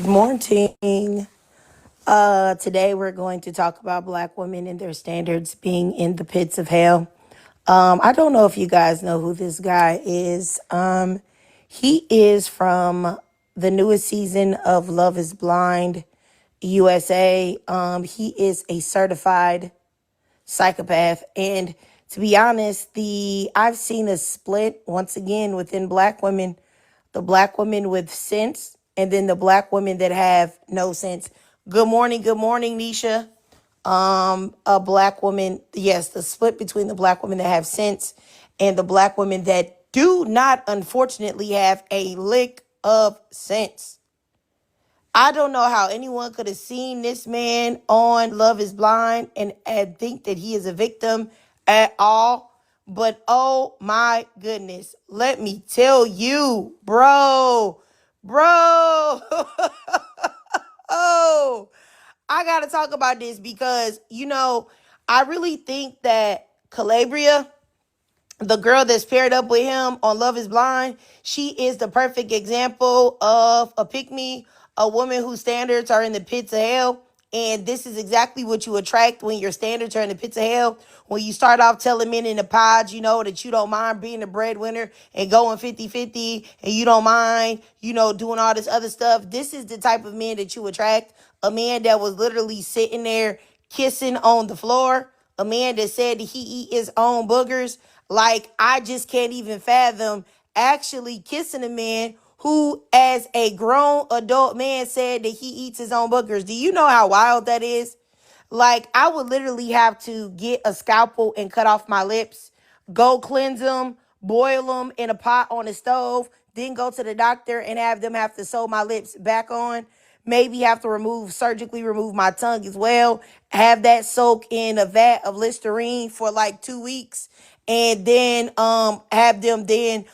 Morning. Today we're going to talk about Black women and their standards being in the pits of hell. I don't know if you guys know who this guy is. He is from the newest season of Love is Blind USA. He is a certified psychopath. And to be honest, I've seen a split once again within Black women, the Black women with sense, and then the Black women that have no sense. Good morning, Nisha. A Black woman, yes, the split between the Black women that have sense and the Black women that do not, unfortunately, have a lick of sense. I don't know how anyone could have seen this man on Love is Blind and think that he is a victim at all. But oh my goodness, let me tell you, bro. Oh, I got to talk about this because, I really think that Calabria, the girl that's paired up with him on Love is Blind, she is the perfect example of a pick-me, a woman whose standards are in the pits of hell. And this is exactly what you attract when your standards are in the pits of hell. When you start off telling men in the pods, that you don't mind being a breadwinner and going 50-50, and you don't mind, doing all this other stuff. This is the type of man that you attract. A man that was literally sitting there kissing on the floor. A man that said that he eat his own boogers. Like, I just can't even fathom actually kissing a man who, as a grown adult man, said that he eats his own boogers. Do you know how wild that is? Like, I would literally have to get a scalpel and cut off my lips, go cleanse them, boil them in a pot on the stove, then go to the doctor and have them have to sew my lips back on. Maybe have to surgically remove my tongue as well. Have that soak in a vat of Listerine for like 2 weeks. And then have them then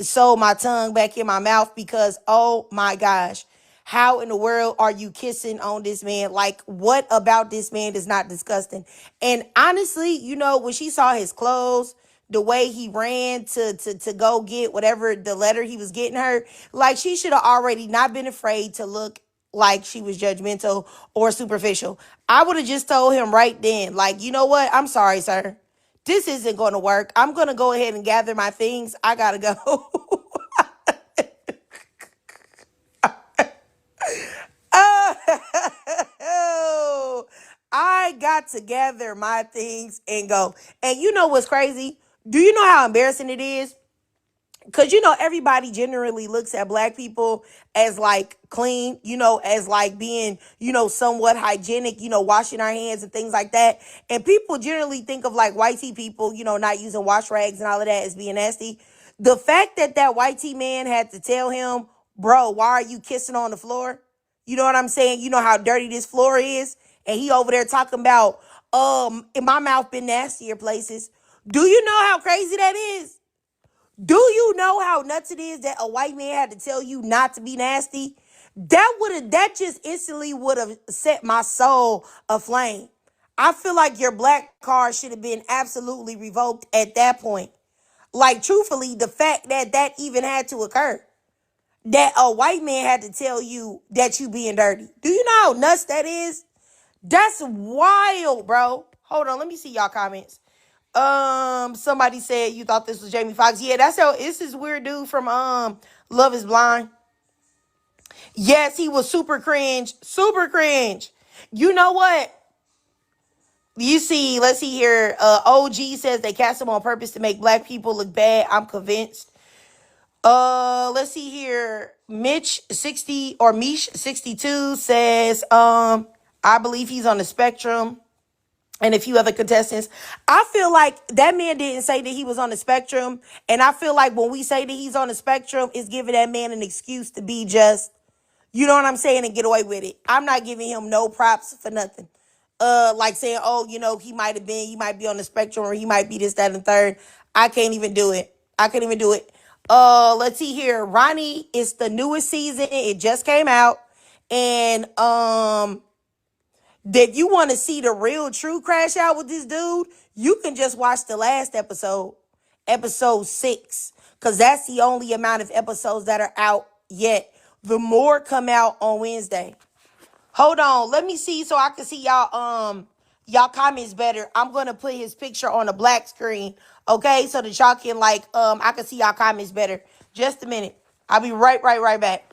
sew my tongue back in my mouth because, oh my gosh, how in the world are you kissing on this man? Like, what about this man is not disgusting? And honestly, when she saw his clothes, the way he ran to go get whatever the letter he was getting her, like, she should have already not been afraid to look like she was judgmental or superficial. I would have just told him right then, like, you know what? I'm sorry, sir. This isn't going to work. I'm going to go ahead and gather my things. I got to go. Oh, I got to gather my things and go. And you know what's crazy? Do you know how embarrassing it is? Because, everybody generally looks at Black people as like clean, as like being, somewhat hygienic, washing our hands and things like that. And people generally think of like white tea people, not using wash rags and all of that as being nasty. The fact that white tea man had to tell him, bro, why are you kissing on the floor? You know what I'm saying? You know how dirty this floor is? And he over there talking about, in my mouth been nastier places. Do you know how crazy that is? Do you know how nuts it is that a white man had to tell you not to be nasty? That just instantly would have set my soul aflame. I feel like your Black card should have been absolutely revoked at that point. Like, truthfully, the fact that even had to occur, that a white man had to tell you that you being dirty. Do you know how nuts that is? That's wild, bro. Hold on, let me see y'all comments. Somebody said you thought this was Jamie Foxx. Yeah, this is weird dude from Love is Blind. Yes, he was super cringe. Super cringe. You know what? Let's see here. OG says they cast him on purpose to make Black people look bad. I'm convinced. Let's see here. Mish 62 says, I believe he's on the spectrum. And a few other contestants. I feel like that man didn't say that he was on the spectrum. And I feel like when we say that he's on the spectrum, it's giving that man an excuse to be just, you know what I'm saying, and get away with it. I'm not giving him no props for nothing. Like saying, oh, he might be on the spectrum, or he might be this, that, and third. I can't even do it. Let's see here. Ronnie, it's the newest season. It just came out. And, that you want to see the real true crash out with this dude, you can just watch the last episode 6, because that's the only amount of episodes that are out yet. The more come out on Wednesday. Hold on, let me see so I can see y'all comments better. I'm gonna put his picture on a black screen, okay, so that y'all can like I can see y'all comments better. Just a minute. I'll be right back.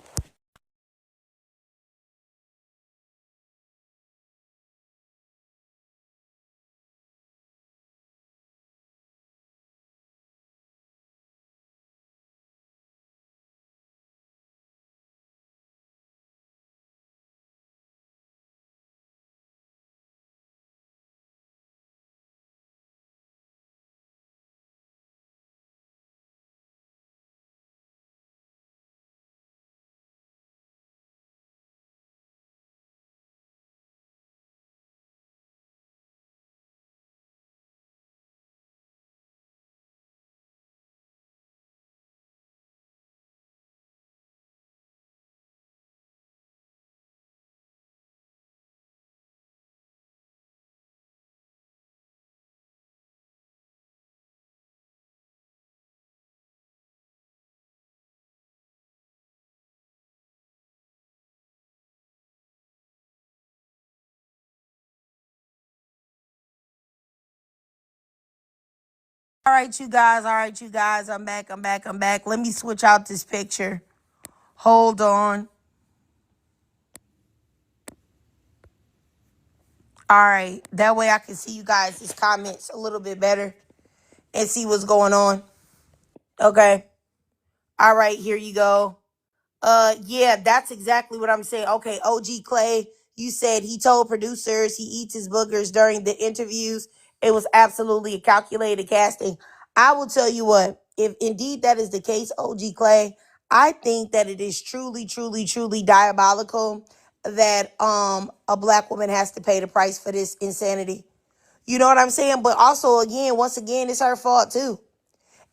All right, you guys. All right, you guys. I'm back. I'm back. Let me switch out this picture. Hold on. All right. That way I can see you guys' comments a little bit better and see what's going on. Okay. All right, here you go. Yeah, that's exactly what I'm saying. Okay, OG Clay, you said he told producers he eats his boogers during the interviews. It was absolutely a calculated casting. I will tell you what, if indeed that is the case, OG Clay, I think that it is truly diabolical that a black woman has to pay the price for this insanity. You know what I'm saying? But also, again, once again, it's her fault too.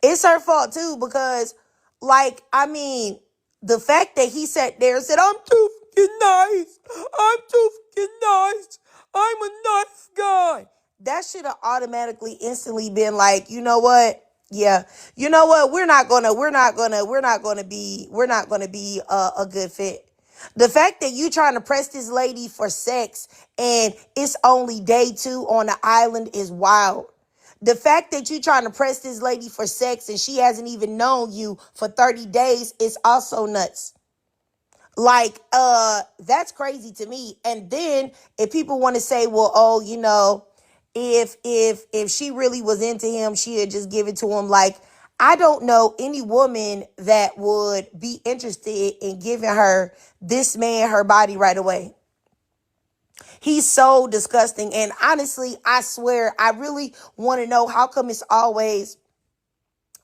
It's her fault too, because, like, I mean, the fact that he sat there and said, I'm too fucking nice. I'm too fucking nice. I'm a nice guy. That should have automatically, instantly been like, you know what? Yeah. You know what? We're not gonna be a good fit. The fact that you trying to press this lady for sex and it's only day 2 on the island is wild. The fact that you trying to press this lady for sex and she hasn't even known you for 30 days is also nuts. Like, that's crazy to me. And then if people want to say, well, oh, you know, if she really was into him, she'd just give it to him. Like, I don't know any woman that would be interested in giving her this man her body right away. He's so disgusting. And honestly, I swear, I really want to know how come it's always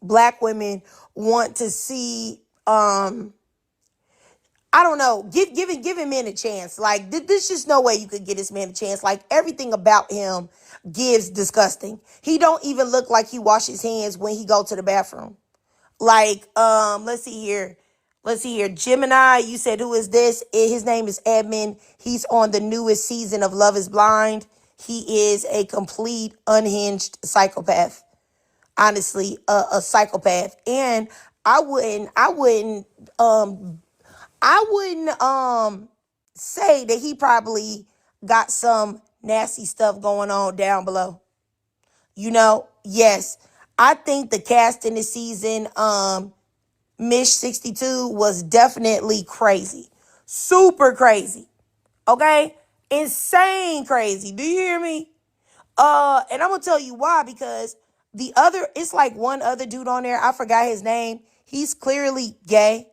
black women want to see, I don't know, giving men a chance. Like, there's just no way you could get this man a chance. Like, everything about him gives disgusting. He don't even look like he washes hands when he go to the bathroom. Like, let's see here. Let's see here. Gemini, you said, who is this? His name is Edmond. He's on the newest season of Love is Blind. He is a complete unhinged psychopath. Honestly, a psychopath. And I wouldn't say that he probably got some nasty stuff going on down below. You know, yes. I think the cast in this season, Mish 62 was definitely crazy. Super crazy. Okay? Insane crazy. Do you hear me? And I'm gonna tell you why, because it's like one other dude on there. I forgot his name. He's clearly gay.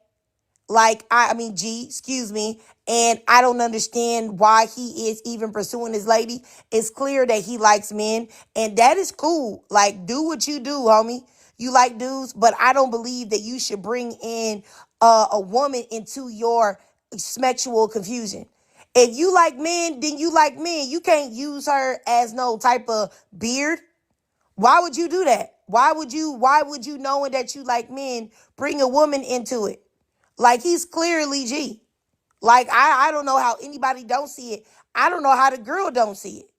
Like, I mean, excuse me. And I don't understand why he is even pursuing this lady. It's clear that he likes men, and that is cool. Like, do what you do, homie. You like dudes, but I don't believe that you should bring in a woman into your sexual confusion. If you like men, then you like men. You can't use her as no type of beard. Why would you do that? Why would you knowing that you like men, bring a woman into it? Like, he's clearly G. Like, I don't know how anybody don't see it. I don't know how the girl don't see it.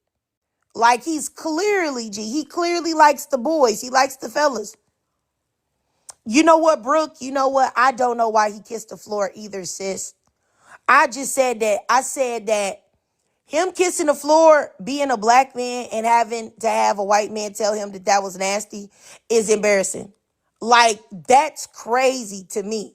Like, he's clearly G. He clearly likes the boys. He likes the fellas. You know what, Brooke? You know what? I don't know why he kissed the floor either, sis. I just said that. I said that him kissing the floor, being a black man and having to have a white man tell him that that was nasty is embarrassing. Like, that's crazy to me.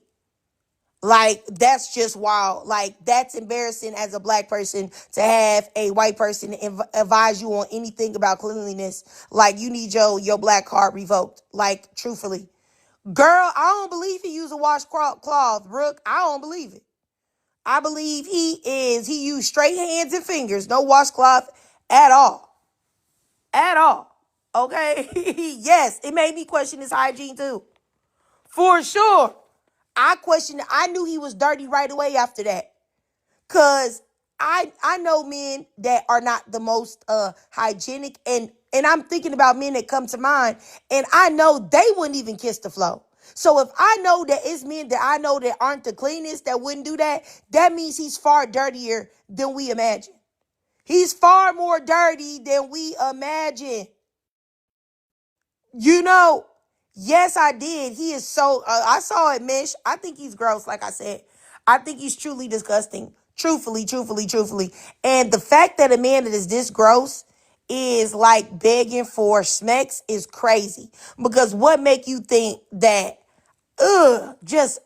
Like, that's just wild. Like, that's embarrassing as a black person to have a white person advise you on anything about cleanliness. Like, you need your black card revoked. Like, truthfully. Girl, I don't believe he used a washcloth, Brooke. I don't believe it. I believe he used straight hands and fingers, no washcloth at all. At all. Okay? Yes, it made me question his hygiene too. For sure. I knew he was dirty right away after that. Cause I know men that are not the most hygienic, and I'm thinking about men that come to mind, and I know they wouldn't even kiss the floor. So if I know that it's men that I know that aren't the cleanest that wouldn't do that, that means he's far dirtier than we imagine. He's far more dirty than we imagine. You know, yes, I did. He is so, I saw it, Mish. I think he's gross, like I said. I think he's truly disgusting. Truthfully, truthfully, truthfully. And the fact that a man that is this gross is like begging for smecks is crazy. Because what make you think that, just,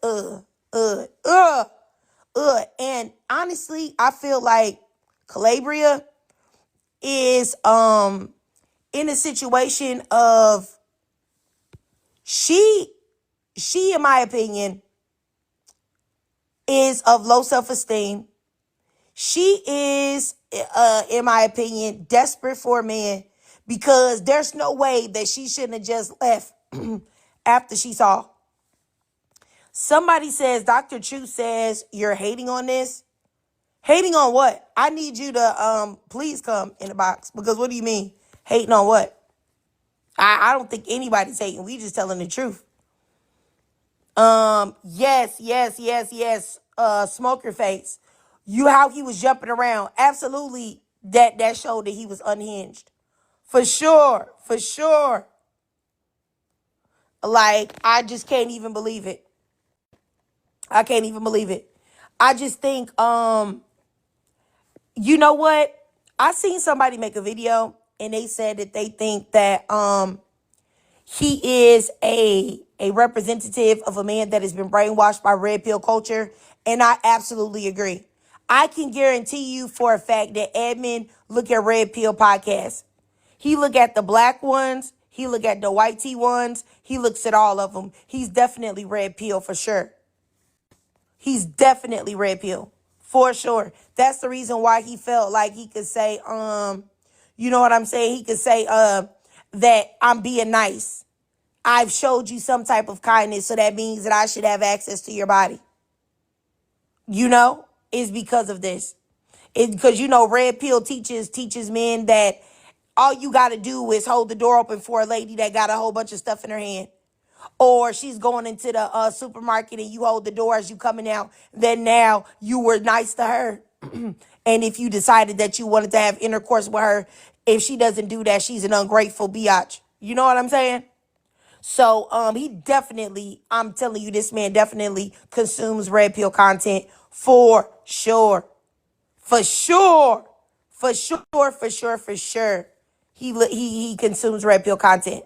And honestly, I feel like Calabria is, in a situation of, she, in my opinion, is of low self-esteem. She is, in my opinion, desperate for a man because there's no way that she shouldn't have just left after she saw. Somebody says, Dr. Chu says, you're hating on this. Hating on what? I need you to please come in the box because what do you mean? Hating on what? I don't think anybody's hating. We just telling the truth. Yes. Smoker face. You how he was jumping around. Absolutely, that showed that he was unhinged. For sure. Like, I just can't even believe it. I can't even believe it. I just think, you know what? I seen somebody make a video and they said that they think that he is a representative of a man that has been brainwashed by red pill culture. And I absolutely agree. I can guarantee you for a fact that Edmond look at red pill podcasts. He look at the black ones. He look at the white tea ones. He looks at all of them. He's definitely red pill for sure. He's definitely red pill for sure. That's the reason why he felt like he could say, you know what I'm saying? He could say, that I'm being nice. I've showed you some type of kindness, so that means that I should have access to your body. You know, it's because of this. It's because, you know, red pill teaches men that all you got to do is hold the door open for a lady that got a whole bunch of stuff in her hand. Or she's going into the supermarket and you hold the door as you coming out. Then now you were nice to her. And if you decided that you wanted to have intercourse with her, if she doesn't do that, she's an ungrateful biatch. You know what I'm saying? So he definitely, I'm telling you, this man definitely consumes red pill content for sure. For sure. He consumes red pill content.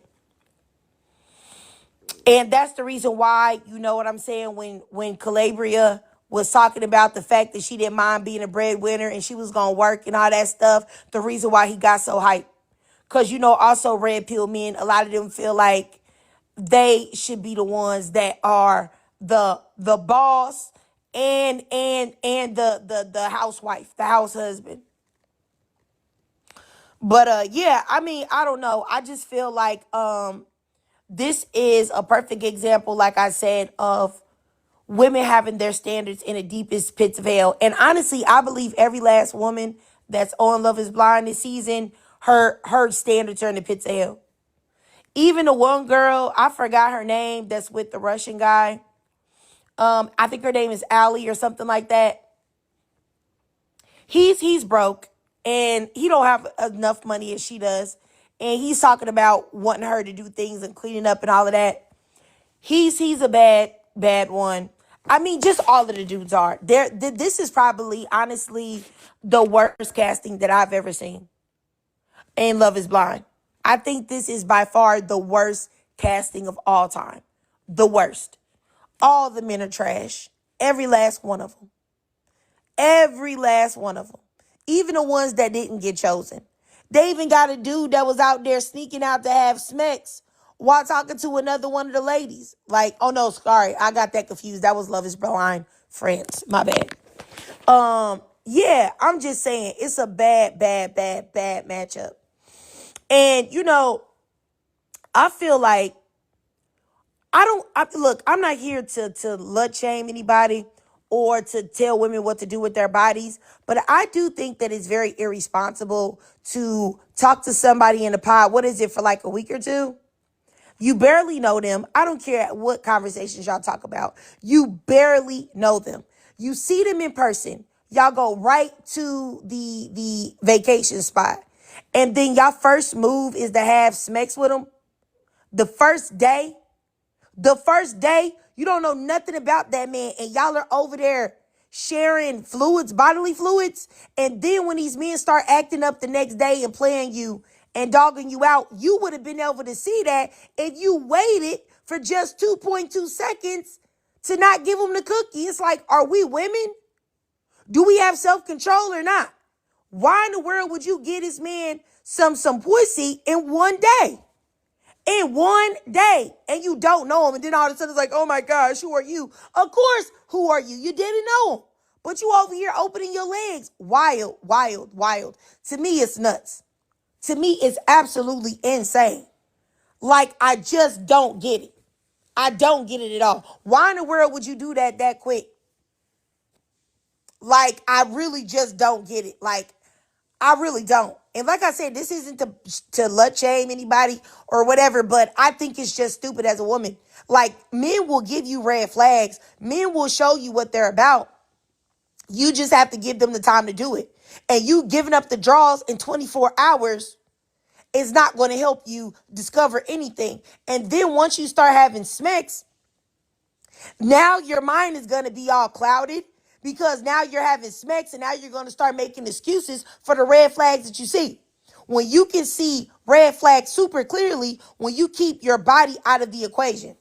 And that's the reason why, you know what I'm saying, when Calabria was talking about the fact that she didn't mind being a breadwinner and she was going to work and all that stuff, the reason why he got so hyped. Because, you know, also red pill men, a lot of them feel like they should be the ones that are the boss and the housewife, the house husband. But yeah, I mean, I don't know. I just feel like this is a perfect example, like I said, of women having their standards in the deepest pits of hell. And honestly, I believe every last woman that's on Love is Blind this season, her standards are in the pits of hell. Even the one girl, I forgot her name, that's with the Russian guy. I think her name is Allie or something like that. He's broke and he don't have enough money as she does. And he's talking about wanting her to do things and cleaning up and all of that. He's a bad one. I mean, just all of the dudes are. This is probably, honestly, the worst casting that I've ever seen in Love is Blind. I think this is by far the worst casting of all time. The worst. All the men are trash. Every last one of them. Every last one of them. Even the ones that didn't get chosen. They even got a dude that was out there sneaking out to have smecks while talking to another one of the ladies. Like, oh no, sorry, I got that confused. That was Love is Blind France. My bad. Yeah, I'm just saying it's a bad matchup. And I feel like look, I'm not here to slut shame anybody or to tell women what to do with their bodies, but I do think that it's very irresponsible to talk to somebody in the pod. What is it, for like a week or two? You barely know them. I don't care what conversations y'all talk about. You barely know them. You see them in person. Y'all go right to the vacation spot. And then y'all first move is to have sex with them. The first day, you don't know nothing about that man, and y'all are over there sharing fluids, bodily fluids. And then when these men start acting up the next day and playing you and dogging you out, you would have been able to see that if you waited for just 2.2 seconds to not give them the cookie. It's like, are we women? Do we have self-control or not? Why in the world would you give this man some pussy in one day? In one day, and you don't know him, and then all of a sudden it's like, oh my gosh, who are you? Of course, who are you? You didn't know him, but you over here opening your legs. Wild. To me, it's nuts. To me, it's absolutely insane. Like, I just don't get it. I don't get it at all. Why in the world would you do that quick? Like, I really just don't get it. Like, I really don't. And like I said, this isn't to slut shame anybody or whatever, but I think it's just stupid as a woman. Like, men will give you red flags. Men will show you what they're about. You just have to give them the time to do it. And you giving up the draws in 24 hours is not going to help you discover anything. And then once you start having smecks, now your mind is going to be all clouded. Because now you're having smecks, and now you're going to start making excuses for the red flags that you see. When you can see red flags super clearly, when you keep your body out of the equation.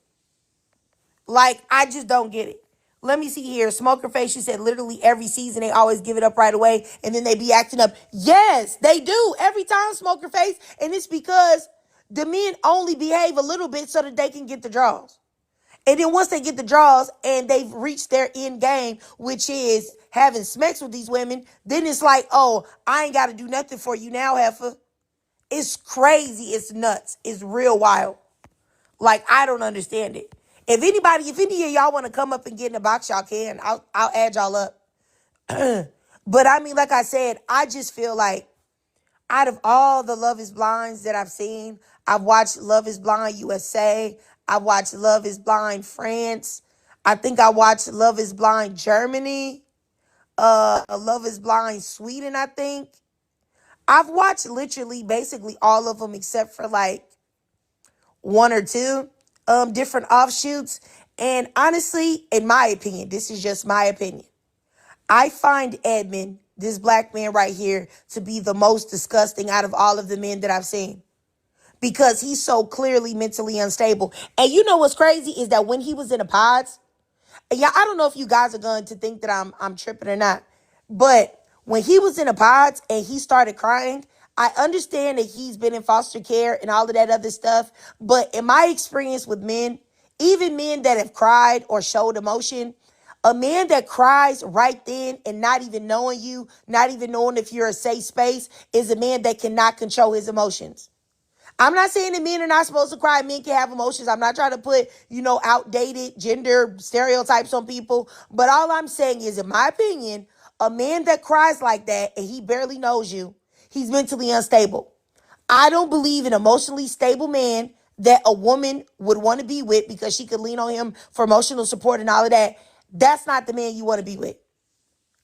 Like, I just don't get it. Let me see here. Smoker Face, she said literally every season they always give it up right away, and then they be acting up. Yes, they do. Every time, Smoker Face. And it's because the men only behave a little bit so that they can get the draws. And then once they get the draws and they've reached their end game, which is having sex with these women, then it's like, oh, I ain't got to do nothing for you now, heifer. It's crazy. It's nuts. It's real wild. Like, I don't understand it. If any of y'all want to come up and get in the box, y'all can. I'll add y'all up. But I mean, like I said, I just feel like out of all the Love is Blinds that I've seen, I've watched Love is Blind USA. I watched Love is Blind France. I think I watched Love is Blind Germany. Love is Blind Sweden, I think. I've watched literally basically all of them except for like one or two different offshoots. And honestly, in my opinion, this is just my opinion, I find Edmond, this black man right here, to be the most disgusting out of all of the men that I've seen. Because he's so clearly mentally unstable. And you know what's crazy is that when he was in the pods, yeah, I don't know if you guys are going to think that I'm tripping or not, but when he was in the pods and he started crying, I understand that he's been in foster care and all of that other stuff. But in my experience with men, even men that have cried or showed emotion, a man that cries right then and not even knowing you, not even knowing if you're a safe space, is a man that cannot control his emotions. I'm not saying that men are not supposed to cry. Men can have emotions. I'm not trying to put, outdated gender stereotypes on people. But all I'm saying is, in my opinion, a man that cries like that and he barely knows you, he's mentally unstable. I don't believe an emotionally stable man that a woman would want to be with because she could lean on him for emotional support and all of that. That's not the man you want to be with,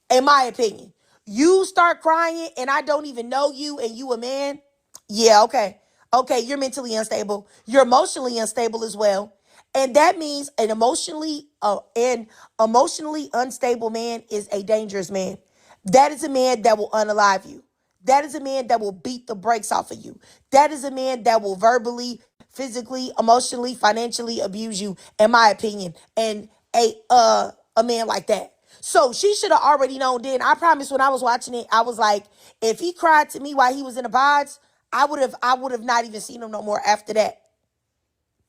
in my opinion. You start crying and I don't even know you and you a man. Yeah, okay. Okay, you're mentally unstable. You're emotionally unstable as well. And that means an emotionally unstable man is a dangerous man. That is a man that will unalive you. That is a man that will beat the brakes off of you. That is a man that will verbally, physically, emotionally, financially abuse you, in my opinion. And a man like that. So she should have already known then. I promise when I was watching it, I was like, if he cried to me while he was in the pods, I would have not even seen him no more after that.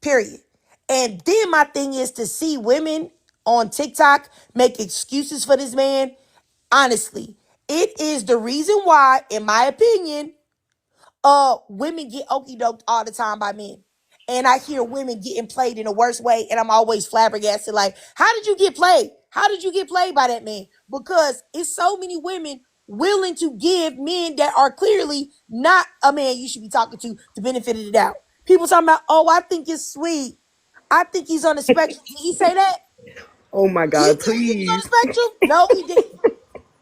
Period. And then my thing is to see women on TikTok make excuses for this man. Honestly, it is the reason why, in my opinion, women get okey doked all the time by men. And I hear women getting played in the worst way, and I'm always flabbergasted. Like, how did you get played? How did you get played by that man? Because it's so many women willing to give men that are clearly not a man you should be talking to the benefit of the doubt. People talking about, oh, I think it's sweet. I think he's on the spectrum. Did he say that? Oh my Did he God, tell you he's on the please. spectrum? No, he didn't.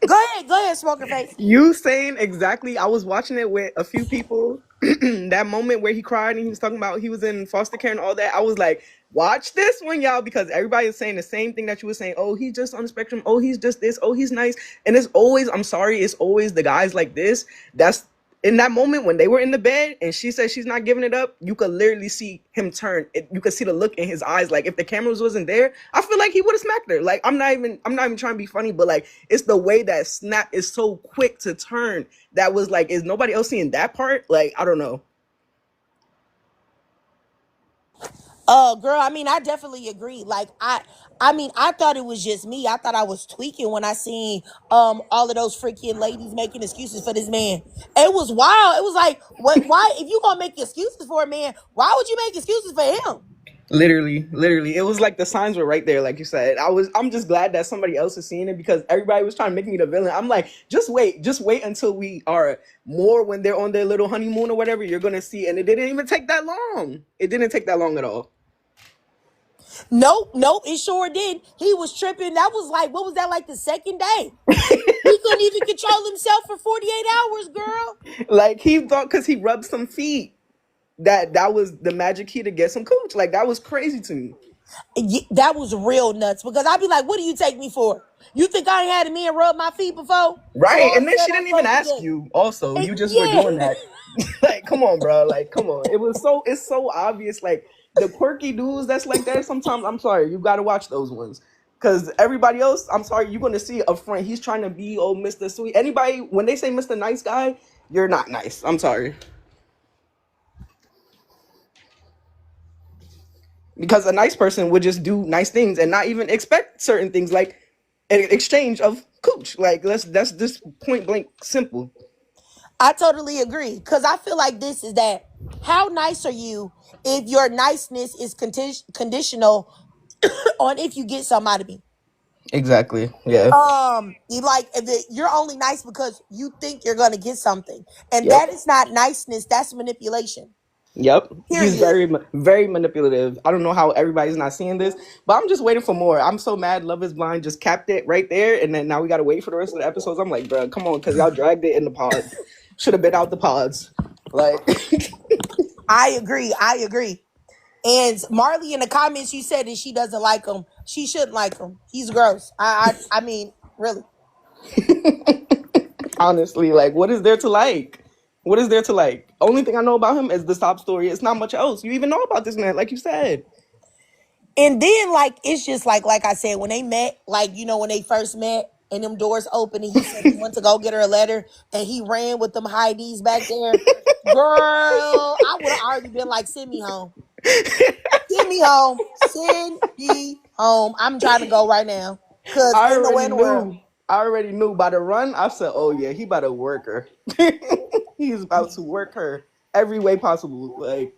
Go ahead, smoker face. You saying exactly. I was watching it with a few people. That moment where he cried and he was talking about he was in foster care and all that. I was like, watch this one, y'all, because everybody is saying the same thing that you were saying. Oh, he's just on the spectrum. Oh, he's just this. Oh, he's nice. And it's always, I'm sorry, it's always the guys like this. That's in that moment when they were in the bed and she said she's not giving it up, you could literally see him turn. You could see the look in his eyes. Like if the cameras wasn't there, I feel like he would have smacked her. Like I'm not even trying to be funny, but like it's the way that snap is so quick to turn. That was like, is nobody else seeing that part? Like I don't know. Girl, I mean, I definitely agree. Like, I mean, I thought it was just me. I thought I was tweaking when I seen all of those freaking ladies making excuses for this man. It was wild. It was like, what? Why? If you gonna make excuses for a man, why would you make excuses for him? Literally, it was like the signs were right there, like you said. I'm just glad that somebody else is seeing it because everybody was trying to make me the villain. I'm like, just wait until we are more when they're on their little honeymoon or whatever. You're gonna see, and it didn't even take that long. It didn't take that long at all. Nope, nope. It sure did. He was tripping. That was like, what was that like the second day? He couldn't even control himself for 48 hours, girl. Like he thought because he rubbed some feet that was the magic key to get some cooch. Like that was crazy to me. That was real nuts because I'd be like, what do you take me for? You think I ain't had a man rub my feet before? So Right, all of and a then she sudden I'm didn't even supposed to ask just, you. Also, you just were doing yeah. that. Like, come on, bro. Like, come on. It's so obvious. Like the quirky dudes that's like that. Sometimes I'm sorry, you got to watch those ones. Cause everybody else, I'm sorry, you're gonna see a friend. He's trying to be old Mr. Sweet. Anybody when they say Mr. Nice Guy, you're not nice. I'm sorry. Because a nice person would just do nice things and not even expect certain things like an exchange of cooch. Like that's just point blank simple. I totally agree because I feel like this is that. How nice are you if your niceness is conditional on if you get something out of me? Exactly. Yeah. You like if you're only nice because you think you're gonna get something, and Yep. that is not niceness. That's manipulation. Yep. He's Period. very manipulative. I don't know how everybody's not seeing this, but I'm just waiting for more. I'm so mad Love is Blind just capped it right there and then now we got to wait for the rest of the episodes. I'm like, bro, come on cuz y'all dragged it in the pod. Should have been out the pods. Like I agree. I agree. And Marley in the comments, you said that she doesn't like him. She shouldn't like him. He's gross. I mean, really. honestly, like what is there to like? What is there to like? Only thing I know about him is the sob story. It's not much else. You even know about this man like you said. And then, like, it's just like I said, when they met, like, when they first met and them doors open and he said he went to go get her a letter and he ran with them high knees back there. Girl, I would have already been like, send me home. Send me home. Send me home. I'm trying to go right now. Cause I ain't no way already in the world. knew. I already knew by the run. I said, "Oh yeah, he about to work her. He's about to work her every way possible." Like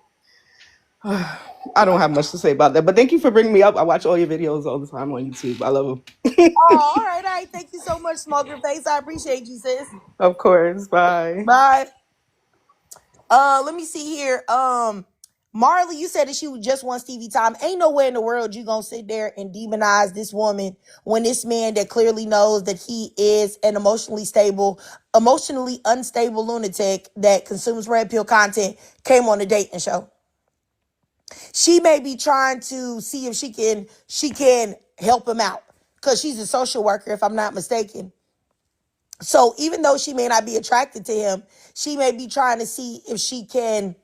I don't have much to say about that, but thank you for bringing me up. I watch all your videos all the time on YouTube. I love them. Oh, all right, all right. Thank you so much, Smoker Face. I appreciate you, sis. Of course. Bye. Bye. Let me see here. Marley, you said that she just wants TV time. Ain't nowhere in the world you gonna sit there and demonize this woman when this man that clearly knows that he is an emotionally unstable lunatic that consumes red pill content came on a dating show. She may be trying to see if she can help him out because she's a social worker, if I'm not mistaken. So even though she may not be attracted to him, she may be trying to see if she can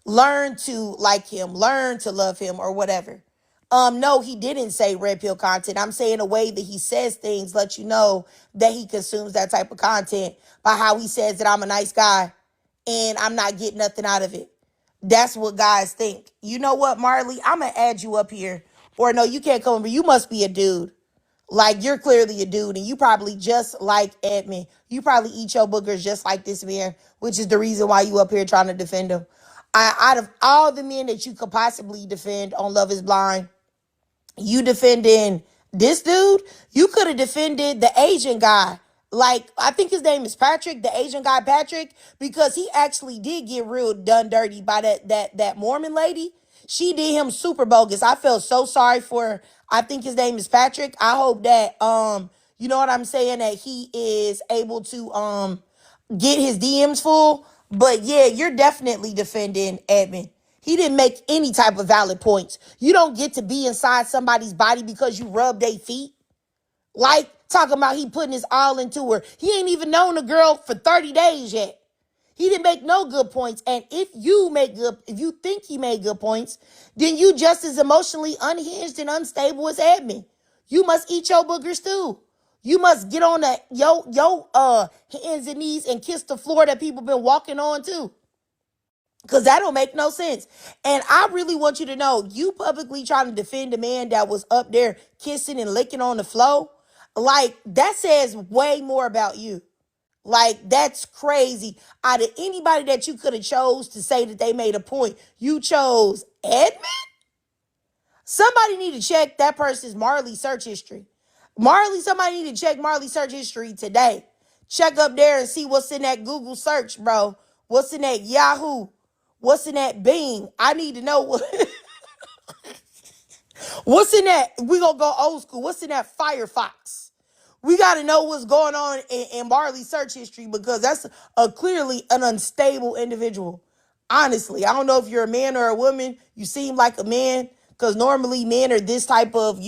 learn to like him, learn to love him, or whatever. No, he didn't say red pill content. I'm saying a way that he says things let you know that he consumes that type of content by how he says that I'm a nice guy and I'm not getting nothing out of it. That's what guys think. You know what, Marley? I'm gonna add you up here. Or no, you can't come over. You must be a dude. Like, you're clearly a dude, and you probably just like Edmond. You probably eat your boogers just like this man, which is the reason why you up here trying to defend him. Out of all the men that you could possibly defend on Love is Blind, you defending this dude, you could have defended the Asian guy. Like, I think his name is Patrick, the Asian guy Patrick, because he actually did get real done dirty by that Mormon lady. She did him super bogus. I felt so sorry for her. I think his name is Patrick. I hope that you know what I'm saying, that he is able to get his DMs full. But yeah, you're definitely defending Edmond. He didn't make any type of valid points. You don't get to be inside somebody's body because you rub their feet. Like, talking about he putting his all into her. He ain't even known the girl for 30 days yet. He didn't make no good points. And if you think he made good points, then you just as emotionally unhinged and unstable as Edmond. You must eat your boogers too. You must get on that hands and knees and kiss the floor that people been walking on too. Because that don't make no sense. And I really want you to know, you publicly trying to defend a man that was up there kissing and licking on the floor. Like, that says way more about you. Like, that's crazy. Out of anybody that you could have chose to say that they made a point, you chose Edmond? Somebody need to check that person's Marley search history. Somebody need to check Marley search history today. Check up there and see what's in that Google search, bro. What's in that Yahoo? What's in that Bing? I need to know what's in that. We gonna go old school. What's in that Firefox? We got to know what's going on in Marley's search history, because that's clearly an unstable individual. Honestly, I don't know if you're a man or a woman. You seem like a man, because normally men are this type of,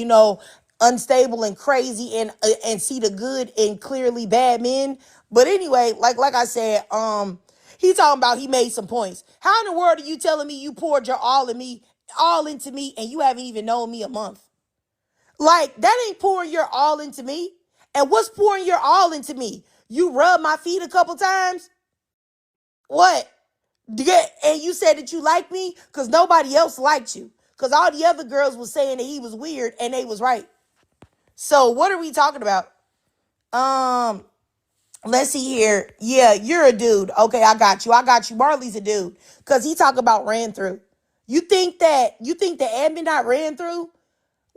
unstable and crazy and see the good in clearly bad men. But anyway, like I said, he talking about he made some points. How in the world are you telling me you poured your all into me, and you haven't even known me a month? Like, that ain't pouring your all into me. And what's pouring your all into me? You rubbed my feet a couple times? What? And you said that you liked me because nobody else liked you. Because all the other girls was saying that he was weird, and they was right. So what are we talking about? Let's see here. Yeah, you're a dude. Okay, I got you. Marley's a dude. Because he talk about ran through. You think that Edmond not ran through?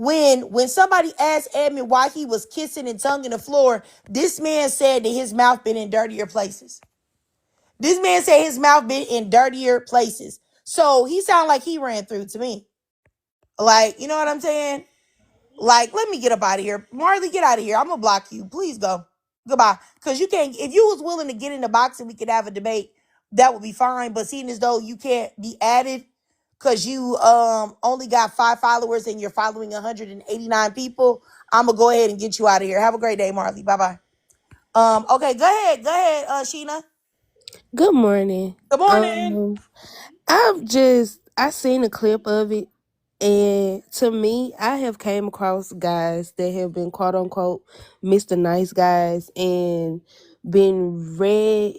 When somebody asked Edmond why he was kissing and tonguing the floor, this man said that his mouth been in dirtier places. This man said his mouth been in dirtier places. So he sound like he ran through to me. Like, you know what I'm saying? Like, let me get up out of here. Marley, get out of here. I'm gonna block you. Please go. Goodbye. Because you can't, if you was willing to get in the box and we could have a debate, that would be fine. But seeing as though you can't be added because you only got 5 followers and you're following 189 people, I'm gonna go ahead and get you out of here. Have a great day, Marley. Bye-bye. Okay, go ahead, Sheena. Good morning. Good morning. I seen a clip of it, and to me, I have came across guys that have been quote unquote Mr. Nice guys and been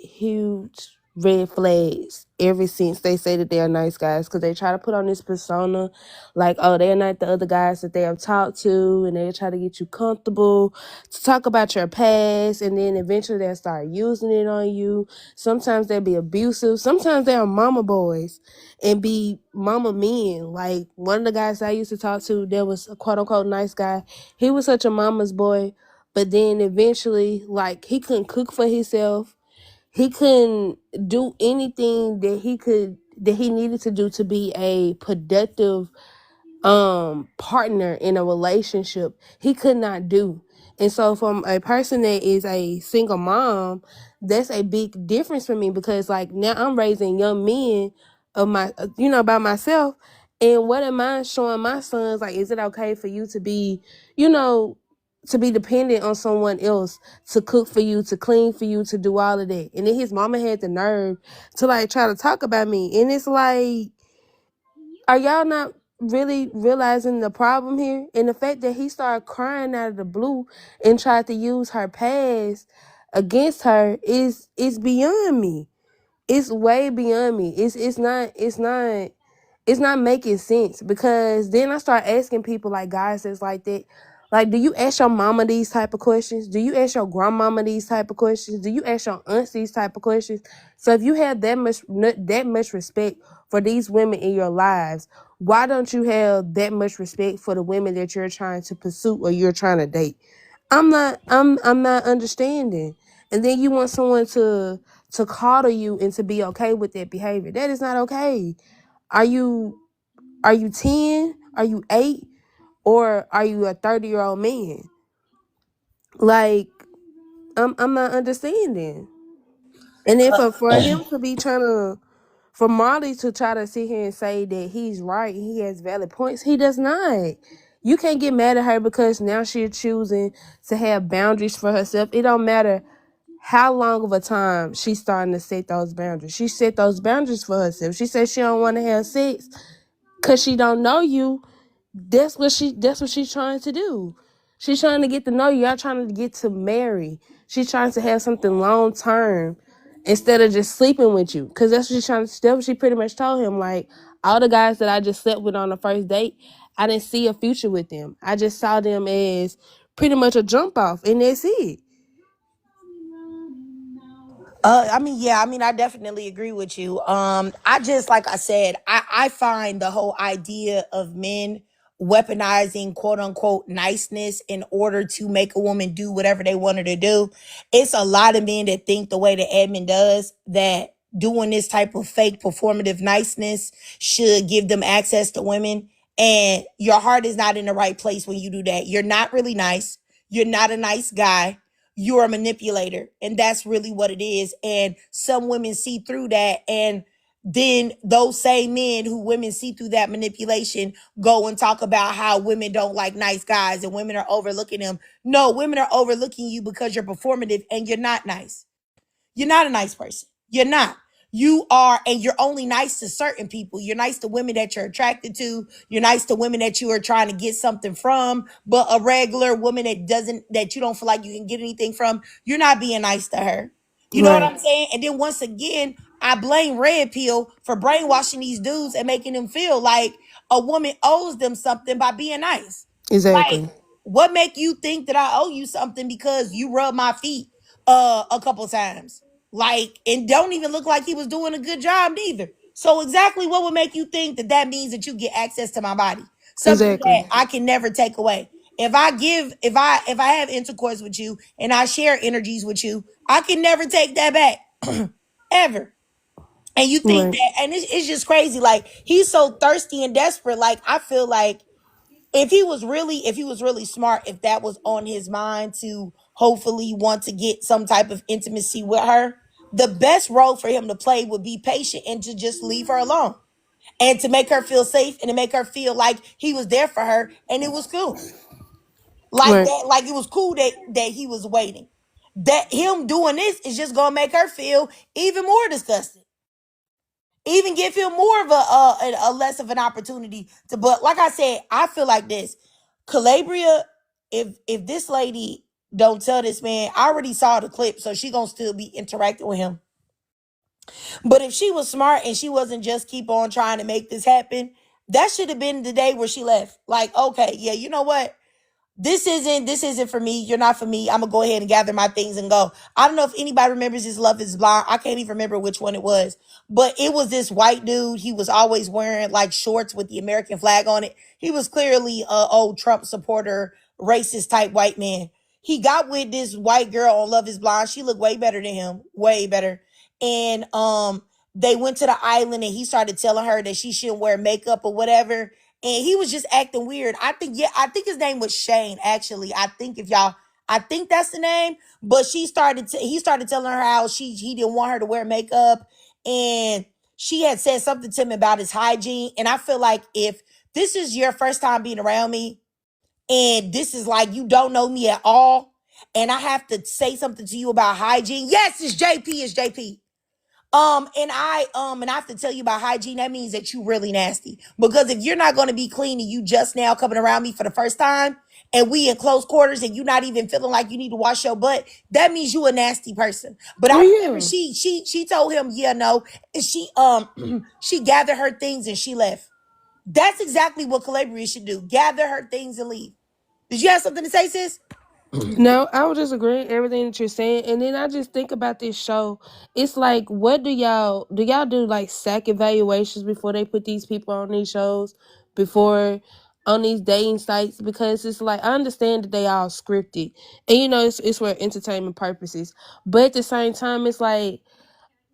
huge red flags ever since they say that they are nice guys, because they try to put on this persona like, oh, they're not the other guys that they have talked to, and they try to get you comfortable to talk about your past, and then eventually they'll start using it on you. Sometimes they'll be abusive. Sometimes they're mama boys and be mama men. Like, one of the guys I used to talk to, there was a quote unquote nice guy. He was such a mama's boy, but then eventually, like, he couldn't cook for himself. He couldn't do anything that he needed to do to be a productive partner in a relationship. He could not do. And so from a person that is a single mom, that's a big difference for me, because like now I'm raising young men of my by myself, And what am I showing my sons? Like, is it okay for you to be, you know, to be dependent on someone else to cook for you, to clean for you, to do all of that? And then his mama had the nerve to like try to talk about me. And it's like, are y'all not really realizing the problem here? And the fact that he started crying out of the blue and tried to use her past against her is beyond me. It's way beyond me. It's not making sense, because then I start asking people, like guys that's like that, like, do you ask your mama these type of questions? Do you ask your grandmama these type of questions? Do you ask your aunts these type of questions? So if you have that much respect for these women in your lives, why don't you have that much respect for the women that you're trying to pursue or you're trying to date? I'm not understanding. And then you want someone to coddle you and to be okay with that behavior. That is not okay. Are you are you 10? Are you 8? Or are you a 30-year-old man? Like, I'm not understanding. And then for him to be trying to, for Marley to try to sit here and say that he's right, he has valid points, he does not. You can't get mad at her because now she's choosing to have boundaries for herself. It don't matter how long of a time she's starting to set those boundaries. She set those boundaries for herself. She said she don't want to have sex because she don't know you. That's what she's trying to do. She's trying to get to know you. Y'all trying to get to marry. She's trying to have something long term instead of just sleeping with you. Cause that's what she's trying to. That's what she pretty much told him. Like, all the guys that I just slept with on the first date, I didn't see a future with them. I just saw them as pretty much a jump off, and that's it. I definitely agree with you. I just, like I said, I find the whole idea of men weaponizing quote unquote niceness in order to make a woman do whatever they want her to do. It's a lot of men that think the way that Edmond does, that doing this type of fake performative niceness should give them access to women. And your heart is not in the right place when you do that. You're not really nice. You're not a nice guy. You're a manipulator, and that's really what it is. And some women see through that, and then those same men who women see through that manipulation go and talk about how women don't like nice guys and women are overlooking them. No, women are overlooking you because you're performative and you're not nice. You're not a nice person. You're not. You are, and you're only nice to certain people. You're nice to women that you're attracted to. You're nice to women that you are trying to get something from. But a regular woman that you don't feel like you can get anything from, you're not being nice to her. You know what Right. I'm saying? And then once again, I blame Red Pill for brainwashing these dudes and making them feel like a woman owes them something by being nice. Like, Exactly. what make you think that I owe you something because you rub my feet a couple times? Like, and don't even look like he was doing a good job neither. So exactly what would make you think that that means that you get access to my body? Something that Exactly. I can never take away. If I have intercourse with you and I share energies with you, I can never take that back ever. And you think Right. that, and it's just crazy. Like, he's so thirsty and desperate. Like, I feel like if he was really smart, if that was on his mind to hopefully want to get some type of intimacy with her, the best role for him to play would be patient and to just leave her alone and to make her feel safe and to make her feel like he was there for her and it was cool. Like Right. that, like it was cool that he was waiting. That him doing this is just gonna make her feel even more disgusted, even give him more of a less of an opportunity to. But like I said, I feel like this Calabria, if this lady don't tell this man, I already saw the clip, so she gonna still be interacting with him. But if she was smart and she wasn't just keep on trying to make this happen, that should have been the day where she left. Like, okay, yeah, you know what, this isn't for me. You're not for me. I'm gonna go ahead and gather my things and go. I don't know if anybody remembers his Love Is Blind. I can't even remember which one it was, but it was this white dude. He was always wearing like shorts with the American flag on it. He was clearly a old Trump supporter, racist type white man. He got with this white girl on Love Is Blind. She looked way better than him, way better. And they went to the island and he started telling her that she shouldn't wear makeup or whatever, and he was just acting weird. I think his name was Shane. Actually, I think that's the name. But he started telling her how he didn't want her to wear makeup, and she had said something to him about his hygiene. And I feel like if this is your first time being around me, and this is like you don't know me at all, and I have to say something to you about hygiene. Yes, it's JP. And I have to tell you about hygiene. That means that you really nasty. Because if you're not going to be clean and you just now coming around me for the first time, and we in close quarters and you not even feeling like you need to wash your butt, that means you a nasty person. But I Oh remember yeah. she told him, yeah, no, and she gathered her things and she left. That's exactly what Calabria should do. Gather her things and leave. Did you have something to say, sis? No, I was just agreeing everything that you're saying, and then I just think about this show. It's like, what do y'all do like SAC evaluations before they put these people on these shows, before on these dating sites? Because it's like I understand that they all scripted, and it's for entertainment purposes, but at the same time, it's like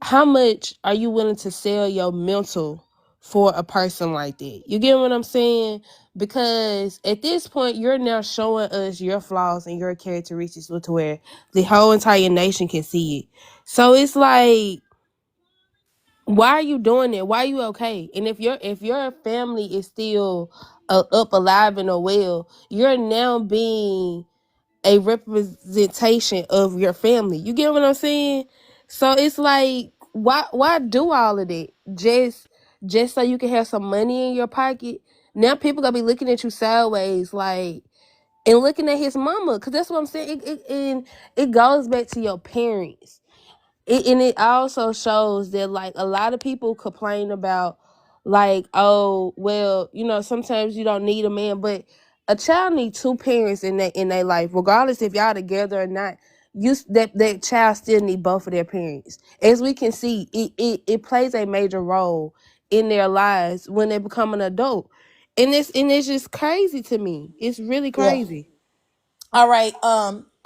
how much are you willing to sell your mental for a person like that? You get what I'm saying? Because at this point, you're now showing us your flaws and your characteristics to where the whole entire nation can see it. So it's like, why are you doing it? Why are you okay? And if your family is still up, alive, and well, you're now being a representation of your family. You get what I'm saying? So it's like, why do all of that? Just so you can have some money in your pocket. Now people gonna be looking at you sideways, like, and looking at his mama, because that's what I'm saying. And it goes back to your parents. And it also shows that, like, a lot of people complain about, like, oh well, sometimes you don't need a man, but a child needs two parents in their life, regardless if y'all together or not. That child still need both of their parents. As we can see, it plays a major role in their lives when they become an adult, and it's just crazy to me. It's really Yeah. crazy. All right.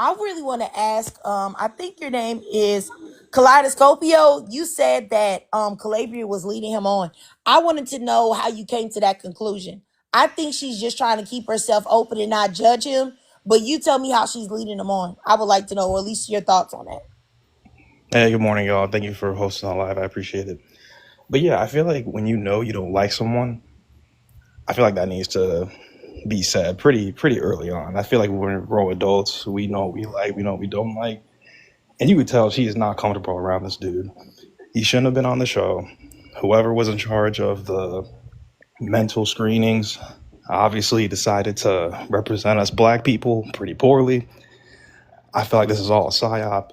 I really want to ask. I think your name is Kaleidoscopio. You said that Calabria was leading him on. I wanted to know how you came to that conclusion. I think she's just trying to keep herself open and not judge him. But you tell me how she's leading him on. I would like to know, or at least your thoughts on that. Hey, good morning, y'all. Thank you for hosting on live. I appreciate it. But yeah, I feel like when you know you don't like someone, I feel like that needs to be said pretty early on. I feel like when we're grown adults, we know what we like, we know what we don't like. And you could tell she is not comfortable around this dude. He shouldn't have been on the show. Whoever was in charge of the mental screenings obviously decided to represent us black people pretty poorly. I feel like this is all a psyop.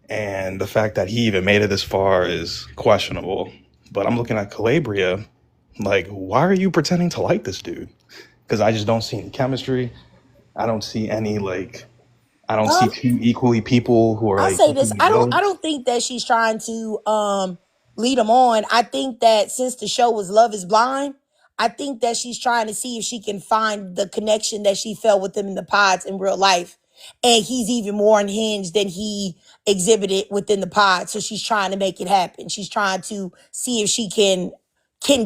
And the fact that he even made it this far is questionable. But I'm looking at Calabria, like, why are you pretending to like this dude? Because I just don't see any chemistry. I don't see any, like, I don't see Um, two equally people who are I'll like say this. equally I don't I yoked. don't think that she's trying to lead him on. I think that since the show was Love is Blind, I think that she's trying to see if she can find the connection that she felt with him in the pods in real life. And he's even more unhinged than he exhibited within the pod. So she's trying to make it happen. She's trying to see if she can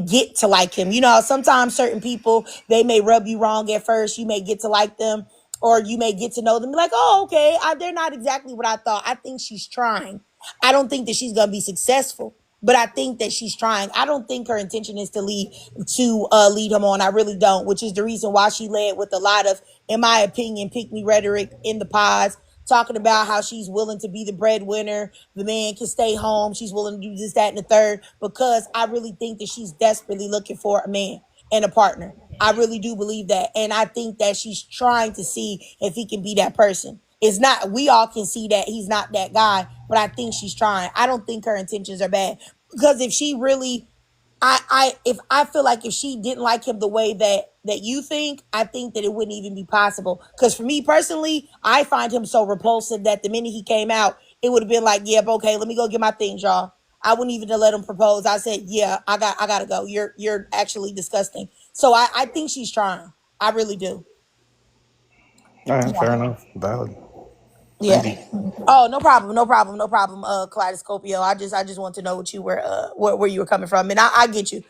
get to like him. You know, sometimes certain people, they may rub you wrong at first. You may get to like them, or you may get to know them, be like, oh, okay, they're not exactly what I thought. I think she's trying. I don't think that she's gonna be successful, but I think that she's trying. I don't think her intention is to lead him on. I really don't, which is the reason why she led with a lot of, in my opinion, pick me rhetoric in the pods, talking about how she's willing to be the breadwinner, the man can stay home, she's willing to do this, that, and the third, because I really think that she's desperately looking for a man and a partner. I really do believe that. And I think that she's trying to see if he can be that person. It's not, we all can see that he's not that guy, but I think she's trying. I don't think her intentions are bad. Because if she really, if I feel like if she didn't like him the way that you think, I think that it wouldn't even be possible. Because for me personally, I find him so repulsive that the minute he came out, it would have been like, yep, okay, let me go get my things, y'all. I wouldn't even have let him propose. I said, yeah, I gotta go. You're actually disgusting. So I think she's trying. I really do. All right, Yeah. fair enough. Valid. Thank Yeah. you. Oh, no problem, no problem, no problem. Kaleidoscopio. I just want to know what you were where you were coming from, and I get you.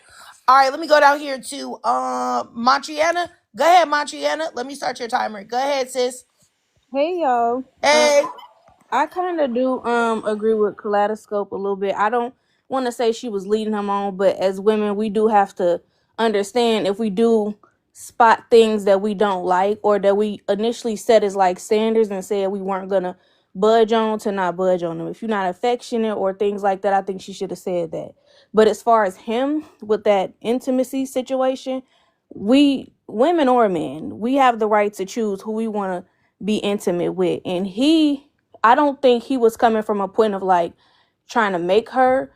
All right, let me go down here to Montriana. Go ahead, Montriana. Let me start your timer. Go ahead, sis. Hey y'all. Hey. I kind of do agree with Kaleidoscope a little bit. I don't want to say she was leading him on, but as women, we do have to understand if we do spot things that we don't like or that we initially set as like standards and said we weren't gonna budge on, to not budge on them. If you're not affectionate or things like that, I think she should have said that. But as far as him with that intimacy situation, we, women or men, we have the right to choose who we want to be intimate with. And I don't think he was coming from a point of like trying to make her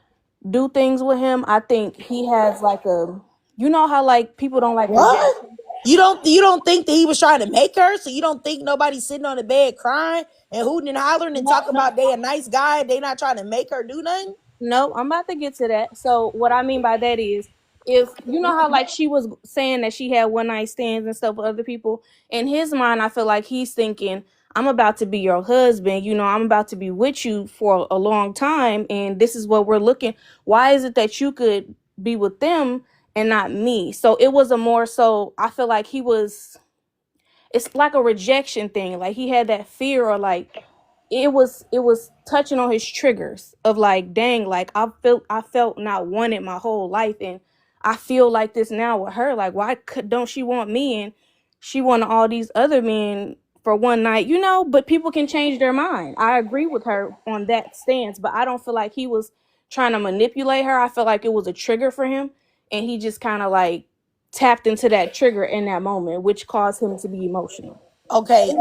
do things with him. I think he has like you know how like people don't like What? rejection. You don't think that he was trying to make her? So you don't think nobody's sitting on the bed crying and hooting and hollering and No, talking about they a nice guy and they not trying to make her do nothing? no, I'm about to get to that. So what I mean by that is, if you know how like she was saying that she had one night stands and stuff with other people, in his mind, I feel like he's thinking, I'm about to be your husband. You know, I'm about to be with you for a long time, and this is what we're looking. Why is it that you could be with them and not me? So it was a more so. I feel like he was. It's like a rejection thing. Like he had that fear, or like it was touching on his triggers of like, dang, like I felt not wanted my whole life, and I feel like this now with her. Like, why don't she want me, and she wanted all these other men for one night, you know? But people can change their mind. I agree with her on that stance, but I don't feel like he was trying to manipulate her. I feel like it was a trigger for him, and he just kind of like tapped into that trigger in that moment, which caused him to be emotional. Okay,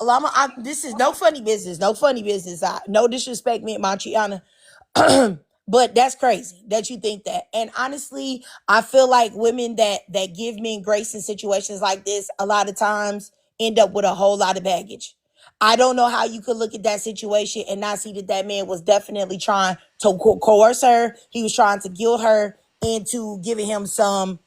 Lama, this is no funny business. No funny business. No disrespect, me and Montriana. But that's crazy that you think that. And honestly, I feel like women that give men grace in situations like this a lot of times end up with a whole lot of baggage. I don't know how you could look at that situation and not see that that man was definitely trying to coerce her. He was trying to guilt her into giving him some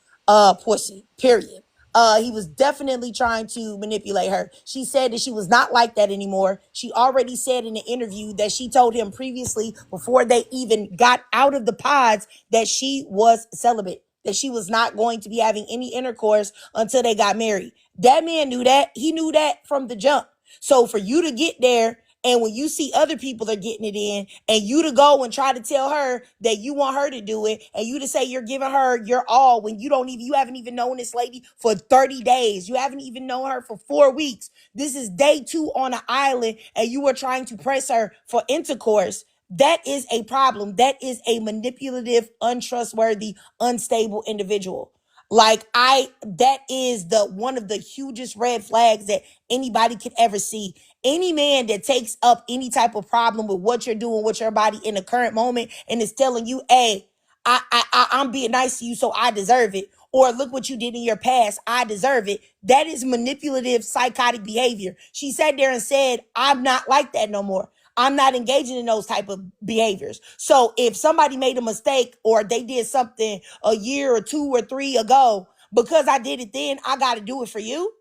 pussy. Period. He was definitely trying to manipulate her. She said that she was not like that anymore. She already said in the interview that she told him previously, before they even got out of the pods, that she was celibate, that she was not going to be having any intercourse until they got married. That man knew that. He knew that from the jump. So for you to get there, and when you see other people are getting it in, and you to go and try to tell her that you want her to do it, and you to say you're giving her your all when you haven't even known this lady for 30 days. You haven't even known her for 4 weeks. This is day 2 on an island, and you are trying to press her for intercourse. That is a problem. That is a manipulative, untrustworthy, unstable individual. That is the one of the hugest red flags that anybody could ever see. Any man that takes up any type of problem with what you're doing with your body in the current moment and is telling you, hey, I'm being nice to you, so I deserve it. Or look what you did in your past, I deserve it. That is manipulative, psychotic behavior. She sat there and said, I'm not like that no more. I'm not engaging in those type of behaviors. So if somebody made a mistake or they did something a year or 2 or 3 ago, because I did it then, I got to do it for you.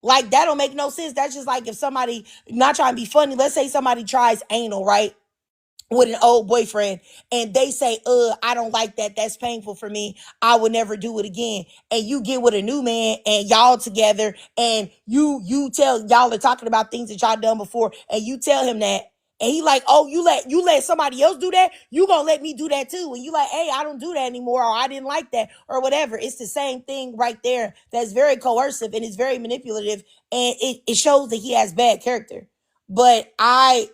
Like, that don't make no sense. That's just like if somebody, not trying to be funny, let's say somebody tries anal, right? With an old boyfriend, and they say, I don't like that. That's painful for me. I would never do it again. And you get with a new man and y'all together, and you tell, y'all are talking about things that y'all done before, and you tell him that. And he like, oh, you let somebody else do that? You gonna let me do that too? And you like, hey, I don't do that anymore, or I didn't like that, or whatever. It's the same thing right there. That's very coercive and it's very manipulative, and it shows that he has bad character. But I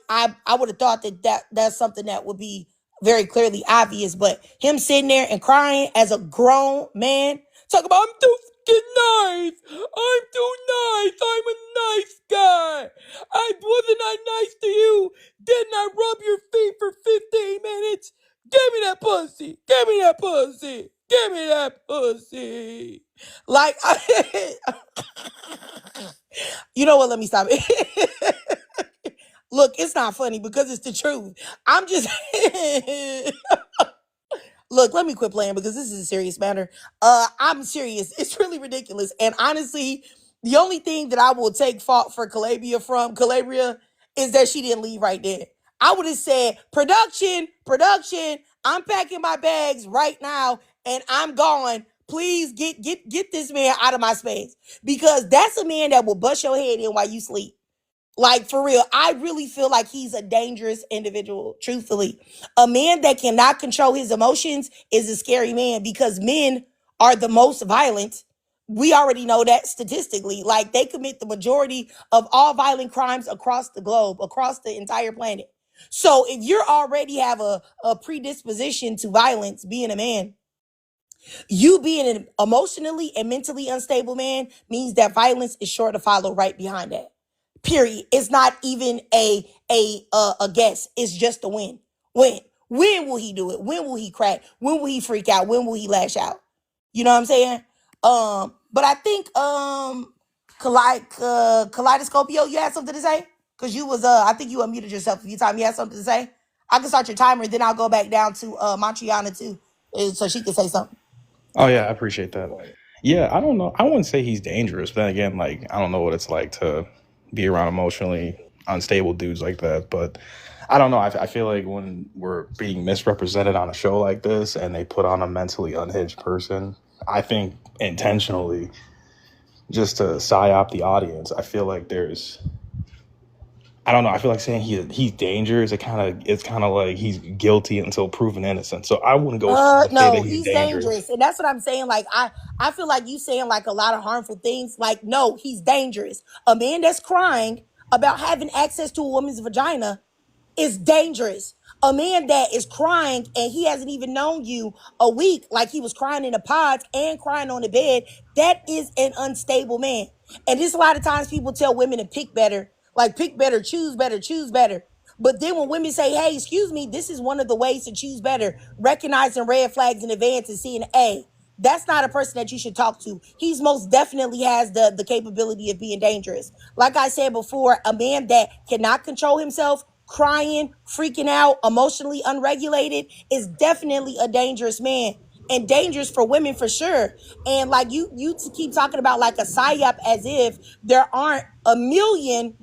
would have thought that's something that would be very clearly obvious. But him sitting there and crying as a grown man, talk about, I'm too fucking nice. I'm too nice. I'm a nice guy. Wasn't I nice to you? Didn't I rub your feet for 15 minutes? Give me that pussy. Give me that pussy. Give me that pussy. Like, you know what? Let me stop it. Look, it's not funny because it's the truth. I'm just look, let me quit playing because this is a serious matter. I'm serious. It's really ridiculous. And honestly, the only thing that I will take fault for Calabria is that she didn't leave right there. I would have said, production, I'm packing my bags right now and I'm gone. Please get this man out of my space. Because that's a man that will bust your head in while you sleep. Like, for real, I really feel like he's a dangerous individual, truthfully. A man that cannot control his emotions is a scary man because men are the most violent. We already know that statistically. Like, they commit the majority of all violent crimes across the globe, across the entire planet. So if you already have a predisposition to violence, being a man, you being an emotionally and mentally unstable man means that violence is sure to follow right behind that. Period. It's not even a guess. It's just a win. When will he do it? When will he crack? When will he freak out? When will he lash out? You know what I'm saying? But I think Kaleidoscopio, you had something to say? Cause you was I think you unmuted yourself a few times. You had something to say? I can start your timer, then I'll go back down to Matriana too. So she can say something. Oh yeah, I appreciate that. Yeah, I don't know. I wouldn't say he's dangerous, but then again, like I don't know what it's like to be around emotionally unstable dudes like that. But I don't know. I feel like when we're being misrepresented on a show like this and they put on a mentally unhinged person, I think intentionally just to psyop the audience. I feel like I don't know. I feel like saying he's dangerous. It's kind of like he's guilty until proven innocent. So I wouldn't go to say No, that he's he's dangerous. dangerous. And that's what I'm saying. Like, I feel like you saying like a lot of harmful things. Like, no, he's dangerous. A man that's crying about having access to a woman's vagina is dangerous. A man that is crying and he hasn't even known you a week, like he was crying in the pods and crying on the bed, that is an unstable man. And this a lot of times people tell women to pick better, like pick better, choose better, choose better. But then when women say, hey, excuse me, this is one of the ways to choose better, recognizing red flags in advance and seeing, hey, that's not a person that you should talk to. He's most definitely has the capability of being dangerous. Like I said before, a man that cannot control himself, crying, freaking out, emotionally unregulated is definitely a dangerous man. And dangerous for women for sure. And like you keep talking about like a psyop as if there aren't a bajillion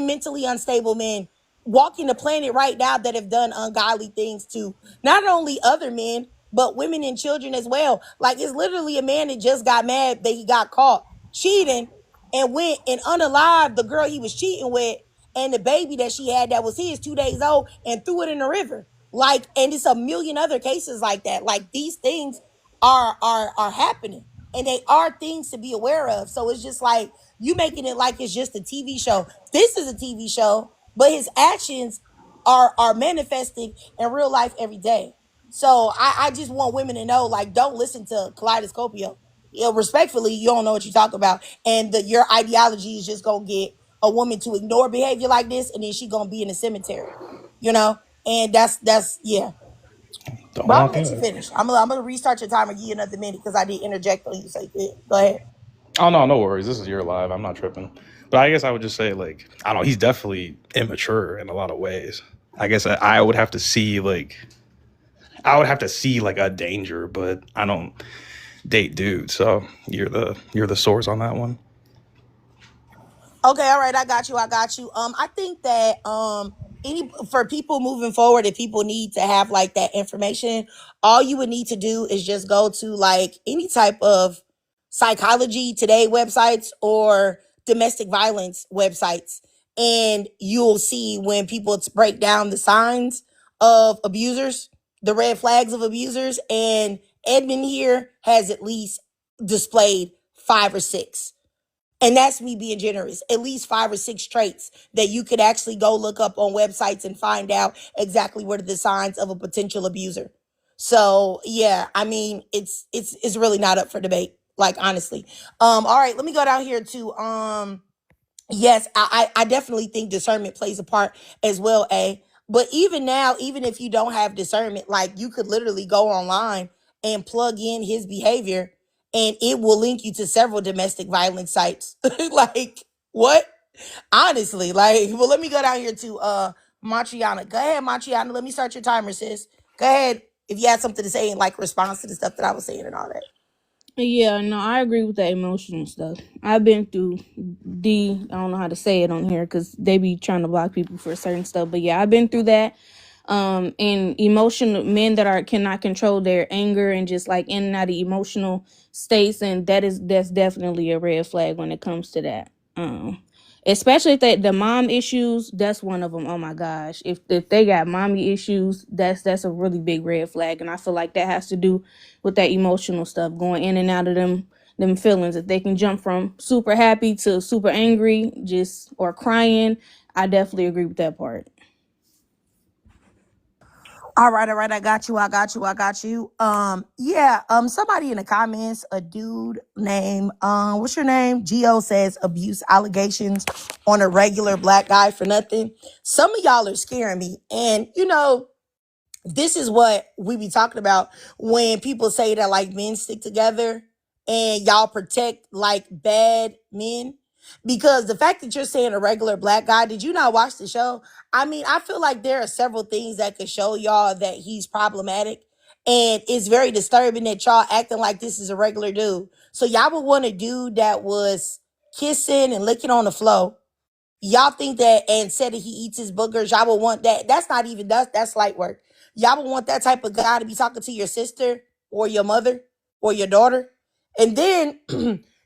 mentally unstable men walking the planet right now that have done ungodly things to not only other men, but women and children as well. Like, it's literally a man that just got mad that he got caught cheating and went and unalived the girl he was cheating with and the baby that she had that was his 2 days old and threw it in the river. Like, and it's a million other cases like that. Like, these things are happening and they are things to be aware of. So it's just like you making it like it's just a TV show. This is a TV show, but his actions are manifesting in real life every day. So I just want women to know, like, don't listen to Kaleidoscopio. You know, respectfully, you don't know what you talk about, and your ideology is just gonna get a woman to ignore behavior like this, and then she gonna be in the cemetery. You know, and that's yeah. Don't But I'm want gonna let you that. finish. I'm gonna restart your timer, give you another minute because I did interject on you. So go ahead. Oh no, no worries. This is your live. I'm not tripping. But I guess I would just say like I don't know. He's definitely immature in a lot of ways. I guess I would have to see like a danger, but I don't date dudes. So you're the source on that one. Okay, all right, I got you. I think that for people moving forward, if people need to have like that information, all you would need to do is just go to like any type of psychology today websites or domestic violence websites, and you'll see when people break down the signs of abusers, the red flags of abusers, and Edmond here has at least displayed 5 or 6. And that's me being generous. At least 5 or 6 traits that you could actually go look up on websites and find out exactly what are the signs of a potential abuser. So yeah, I mean, it's really not up for debate. Like, honestly. All right, let me go down here to yes, I definitely think discernment plays a part as well, But even now, even if you don't have discernment, like, you could literally go online and plug in his behavior and it will link you to several domestic violence sites. Like, what? Honestly, like, well, let me go down here to Matriana. Go ahead, Matriana. Let me start your timer, sis. Go ahead if you had something to say in like response to the stuff that I was saying and all that. Yeah, no, I agree with that emotional stuff. I've been through I don't know how to say it on here because they be trying to block people for certain stuff. But yeah, I've been through that. And emotional men that cannot control their anger and just like in and out of emotional states, and that's definitely a red flag when it comes to that. especially if the mom issues. That's one of them. Oh my gosh, if they got mommy issues, that's a really big red flag. And I feel like that has to do with that emotional stuff, going in and out of them feelings. If they can jump from super happy to super angry, just or crying, I definitely agree with that part. All right, all right. I got you. I got you. I got you. Yeah. Somebody in the comments, a dude named what's your name? Geo says abuse allegations on a regular black guy for nothing. Some of y'all are scaring me, and this is what we be talking about when people say that like men stick together and y'all protect like bad men. Because the fact that you're saying a regular black guy, did you not watch the show? I mean, I feel like there are several things that could show y'all that he's problematic. And it's very disturbing that y'all acting like this is a regular dude. So y'all would want a dude that was kissing and licking on the floor. Y'all think that and said that he eats his boogers. Y'all would want that. That's not even that's light work. Y'all would want that type of guy to be talking to your sister or your mother or your daughter. And then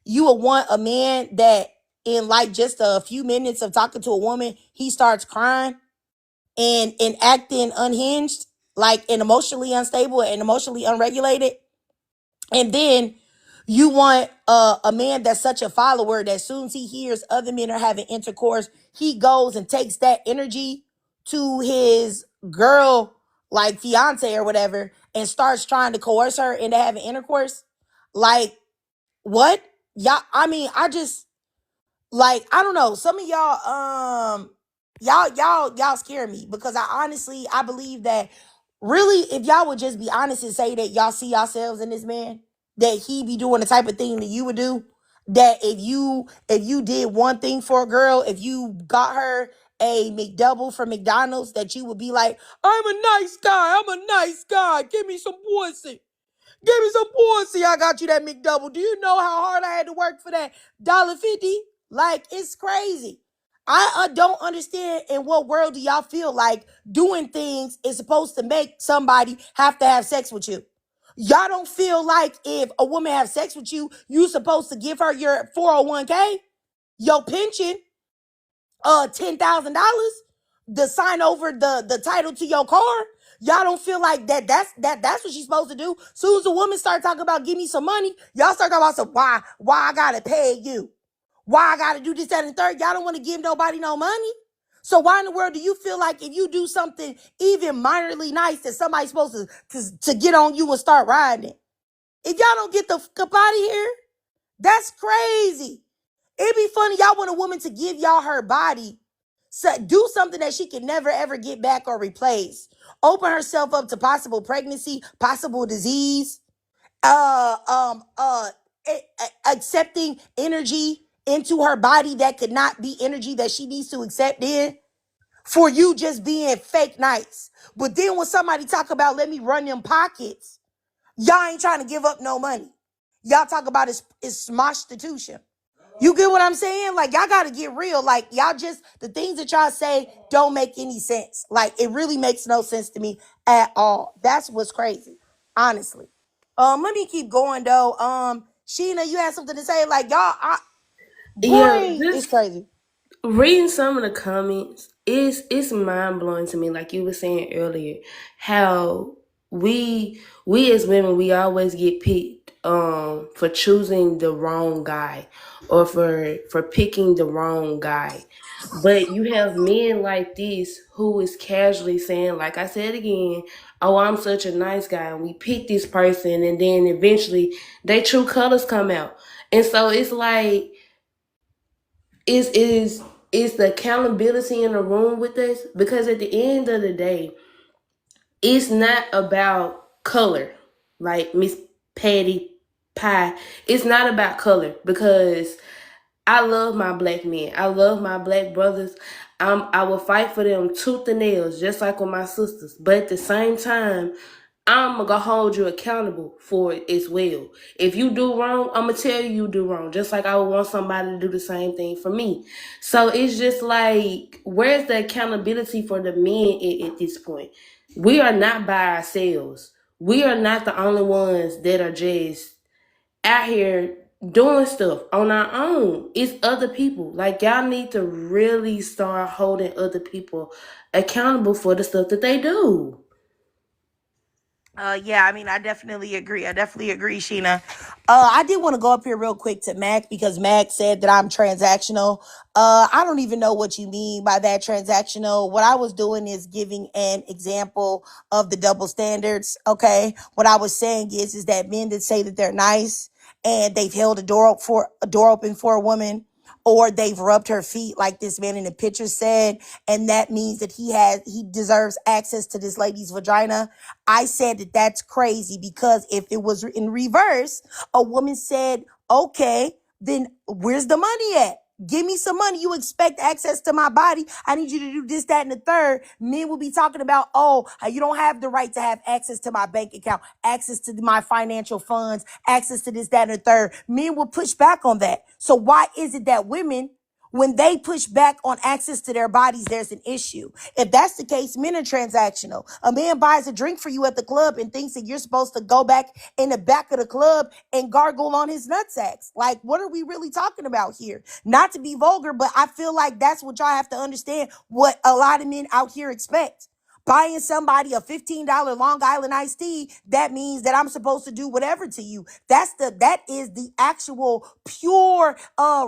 you would want a man that in like just a few minutes of talking to a woman, he starts crying and acting unhinged, like and emotionally unstable and emotionally unregulated. And then you want a man that's such a follower that as soon as he hears other men are having intercourse, he goes and takes that energy to his girl, like fiance or whatever, and starts trying to coerce her into having intercourse. Like, what? Y'all, I mean, I just like, I don't know. Some of y'all scare me because I believe that really, if y'all would just be honest and say that y'all see yourselves in this man, that he be doing the type of thing that you would do, that if you did one thing for a girl, if you got her a McDouble from McDonald's, that you would be like, I'm a nice guy, give me some pussy. Give me some pussy. I got you that McDouble. Do you know how hard I had to work for that $1.50? Like, it's crazy. I don't understand in what world do y'all feel like doing things is supposed to make somebody have to have sex with you. Y'all don't feel like if a woman have sex with you, you supposed to give her your 401k, your pension, $10,000 to sign over the title to your car. Y'all don't feel like that's what she's supposed to do. Soon as a woman start talking about give me some money, y'all start talking about some why I gotta pay you, why I gotta do this, that, and the third. Y'all don't want to give nobody no money. So why in the world do you feel like if you do something even minorly nice that somebody's supposed to get on you and start riding it? If y'all don't get the fuck up out of here, that's crazy. It'd be funny, y'all want a woman to give y'all her body, so do something that she can never ever get back or replace. Open herself up to possible pregnancy, possible disease, uh, um, uh, accepting energy into her body that could not be energy that she needs to accept in for you just being fake nice. But then when somebody talk about let me run them pockets, y'all ain't trying to give up no money. Y'all talk about it's smoshstitution. You get what I'm saying? Like, y'all got to get real. Like, y'all just, the things that y'all say don't make any sense. Like, it really makes no sense to me at all. That's what's crazy, honestly. Let me keep going, though. Sheena, you had something to say? Like, y'all, Yeah, boy, it's just crazy. reading some of the comments is it's mind blowing to me. Like you were saying earlier, how we as women we always get picked for choosing the wrong guy or for picking the wrong guy. But you have men like this who is casually saying, like I said again, oh, I'm such a nice guy, and we pick this person, and then eventually their true colors come out. And so it's like is the accountability in the room with us, because at the end of the day it's not about color, like Miss Patty Pie. It's not about color, because I love my black men, I love my black brothers. I will fight for them tooth and nails, just like with my sisters, but at the same time I'm gonna hold you accountable for it as well. If you do wrong, I'm gonna tell you do wrong, just like I would want somebody to do the same thing for me. So it's just like, where's the accountability for the men at this point? We are not by ourselves. We are not the only ones that are just out here doing stuff on our own. It's other people. Like, y'all need to really start holding other people accountable for the stuff that they do. Yeah, I mean, I definitely agree. I definitely agree, Sheena. I did want to go up here real quick to Mac because Mac said that I'm transactional. I don't even know what you mean by that transactional. What I was doing is giving an example of the double standards. Okay, what I was saying is that men that say that they're nice and they've held a door open for a woman, or they've rubbed her feet like this man in the picture said, and that means that he deserves access to this lady's vagina. I said that that's crazy because if it was in reverse, a woman said, okay, then where's the money at? Give me some money. You expect access to my body. I need you to do this, that, and the third. Men will be talking about, oh, you don't have the right to have access to my bank account, access to my financial funds, access to this, that, and the third. Men will push back on that. So why is it that women, when they push back on access to their bodies, there's an issue? If that's the case, men are transactional. A man buys a drink for you at the club and thinks that you're supposed to go back in the back of the club and gargle on his nutsacks. Like, what are we really talking about here? Not to be vulgar, but I feel like that's what y'all have to understand, what a lot of men out here expect. Buying somebody a $15 Long Island iced tea, that means that I'm supposed to do whatever to you. That is the actual pure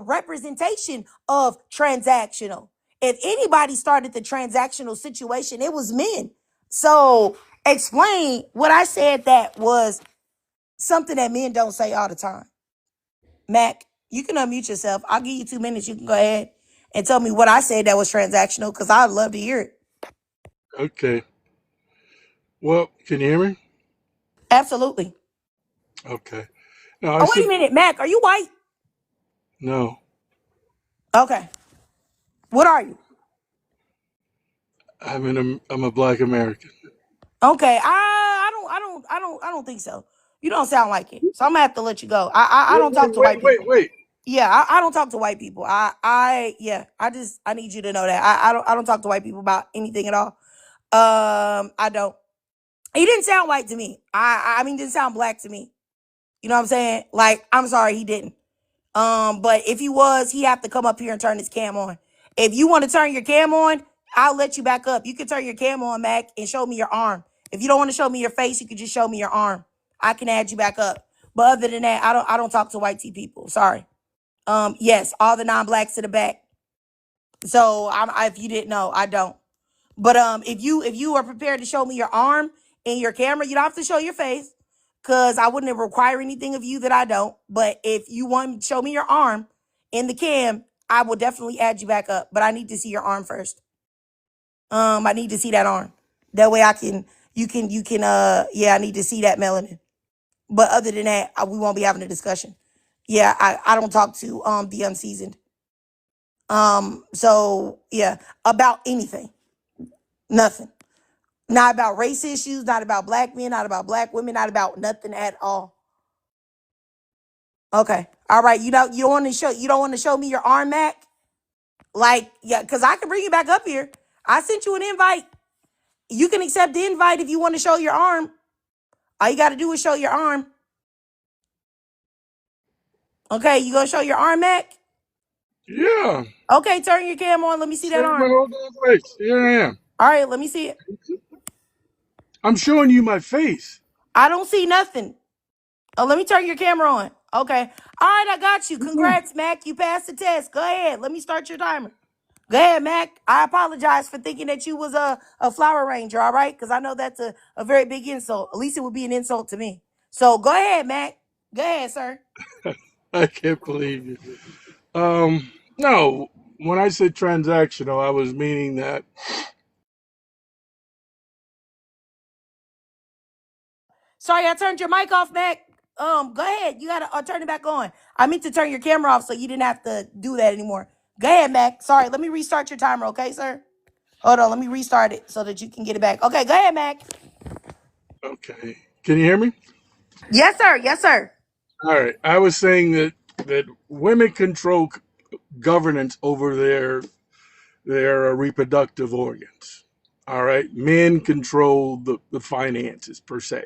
representation of transactional. If anybody started the transactional situation, it was men. So explain what I said that was something that men don't say all the time. Mac, you can unmute yourself. I'll give you 2 minutes. You can go ahead and tell me what I said that was transactional because I'd love to hear it. Okay. Well, can you hear me? Absolutely. Okay. No, I Oh, wait said a minute, Mac. Are you white? no. Okay. What are you? I'm a black American. Okay. I don't think so. You don't sound like it. So I'm gonna have to let you go. I Wait, don't wait, talk to wait, white wait, people. wait. Yeah, I don't talk to white people. Yeah, I need you to know that. I don't talk to white people about anything at all. I don't. He didn't sound white to me. I mean, didn't sound black to me. You know what I'm saying? Like, I'm sorry, he didn't. But if he was, he have to come up here and turn his cam on. If you want to turn your cam on, I'll let you back up. You can turn your cam on, Mac, and show me your arm. If you don't want to show me your face, you can just show me your arm. I can add you back up. But other than that, I don't talk to white T people. Sorry. Yes, all the non-blacks to the back. So if you didn't know, I don't. But if you are prepared to show me your arm in your camera, you don't have to show your face, because I wouldn't require anything of you that I don't. But if you want to show me your arm in the cam, I will definitely add you back up. But I need to see your arm first. I need to see that arm. That way I can you can yeah, I need to see that melanin. But other than that, we won't be having a discussion. Yeah, I don't talk to the unseasoned. So yeah, about anything. Nothing. Not about race issues, not about black men, not about black women, not about nothing at all. Okay. All right. You don't want to show me your arm, Mac? Like, yeah, because I can bring you back up here. I sent you an invite. You can accept the invite if you want to show your arm. All you gotta do is show your arm. Okay, you gonna show your arm, Mac? Yeah. Okay, turn your cam on. Let me see that Showing my arm. whole damn face. Here I am. All right, let me see it. I'm showing you my face. I don't see nothing. Oh, let me turn your camera on. Okay. All right, I got you. Yeah. Congrats, Mac. You passed the test. Go ahead. Let me start your timer. Go ahead, Mac. I apologize for thinking that you was a flower ranger, all right? Because I know that's a very big insult. At least it would be an insult to me. So go ahead, Mac. Go ahead, sir. I can't believe you. No, when I said transactional, I was meaning that Sorry, I turned your mic off, Mac. Go ahead. You gotta turn it back on. I meant to turn your camera off so you didn't have to do that anymore. Go ahead, Mac. Sorry, let me restart your timer, okay, sir? Hold on, let me restart it so that you can get it back. Okay, go ahead, Mac. okay. Can you hear me? Yes, sir. Yes, sir. All right. I was saying that women control governance over their reproductive organs. All right. Men control the finances per se.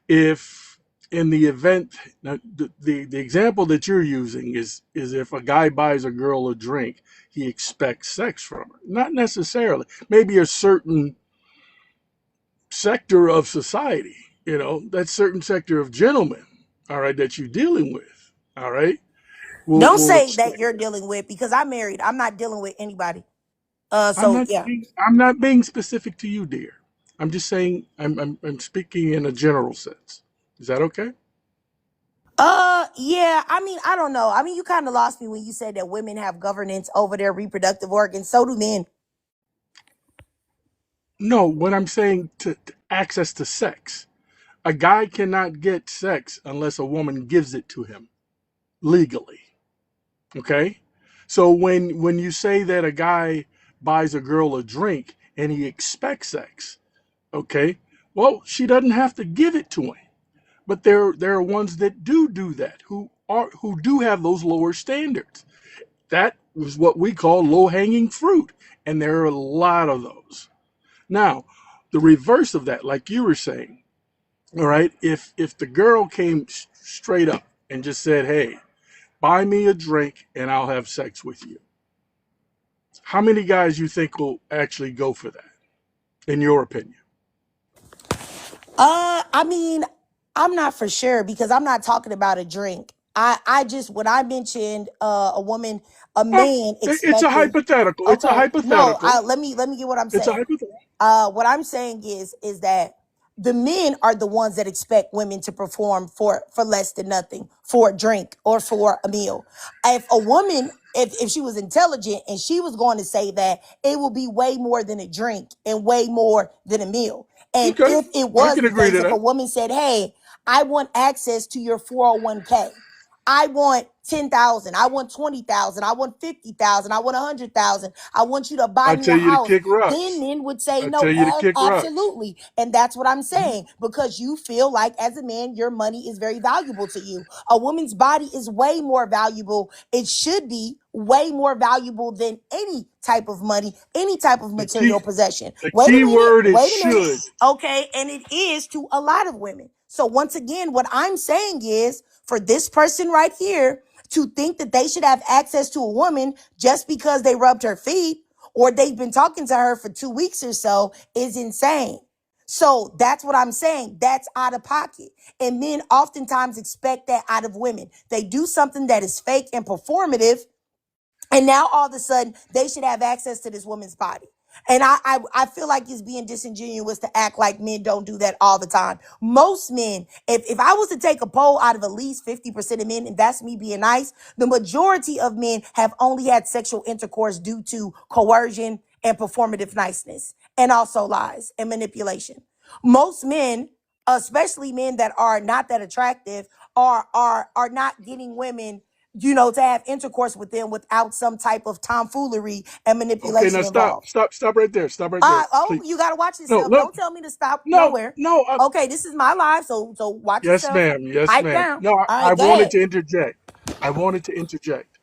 If in the event, now, the example that you're using is if a guy buys a girl a drink, he expects sex from her. Not necessarily. Maybe a certain sector of society, that certain sector of gentlemen, all right, that you're dealing with, all right, Don't will say that expect. you're dealing with, because I'm married. I'm not dealing with anybody. I'm So not yeah. I'm not being specific to you, dear. I'm just saying I'm speaking in a general sense. Is that okay? Yeah, I mean, I don't know. I mean, you kind of lost me when you said that women have governance over their reproductive organs. So do men. No, when I'm saying to access to sex, a guy cannot get sex unless a woman gives it to him legally. Okay? So when you say that a guy buys a girl a drink and he expects sex, okay? Well, she doesn't have to give it to him. But there are ones that do that, who do have those lower standards. That is what we call low-hanging fruit, and there are a lot of those. Now, the reverse of that, like you were saying, all right, if the girl came straight up and just said, "Hey, buy me a drink and I'll have sex with you," how many guys you think will actually go for that, in your opinion? I mean, I'm not for sure because I'm not talking about a drink. I just when I mentioned a woman, a Well, man it's a expecting. hypothetical. It's a Okay, no, hypothetical. let me get what I'm It's a saying. hypothetical. What I'm saying is that the men are the ones that expect women to perform for less than nothing, for a drink or for a meal. If a woman, if she was intelligent and she was going to say that, it will be way more than a drink and way more than a meal. And Okay, if it I was can the agree case, to if a that. woman said, "Hey, I want access to your 401k. I want 10,000. I want 20,000. I want 50,000. I want 100,000. I want you to buy I me a tell you to house." kick Then rocks. men would say, I "No, tell you to kick rocks. absolutely." And that's what I'm Mhm. saying, because you feel like as a man, your money is very valuable to you. A woman's body is way more valuable. It should be way more valuable than any type of money, any type of The key material possession. the Wait a key minute. word is Wait a minute. should. Okay. And it is to a lot of women. So once again, what I'm saying is for this person right here to think that they should have access to a woman just because they rubbed her feet or they've been talking to her for 2 weeks or so is insane. So that's what I'm saying. That's out of pocket. And men oftentimes expect that out of women. They do something that is fake and performative, and now all of a sudden they should have access to this woman's body. And I feel like it's being disingenuous to act like men don't do that all the time. Most men, if I was to take a poll out of at least 50% of men, and that's me being nice, the majority of men have only had sexual intercourse due to coercion and performative niceness, and also lies and manipulation. Most men, especially men that are not that attractive, are not getting women, to have intercourse with them without some type of tomfoolery and Okay, now manipulation stop. involved. Stop right there. Stop right there. Oh, Please. you gotta watch No, yourself. look. Don't tell me to stop No, nowhere. no. Okay, this is my life, so watch Yes, yourself. ma'am. Yes, Pipe ma'am. down. No, All I right, go wanted ahead. to interject. I wanted to interject.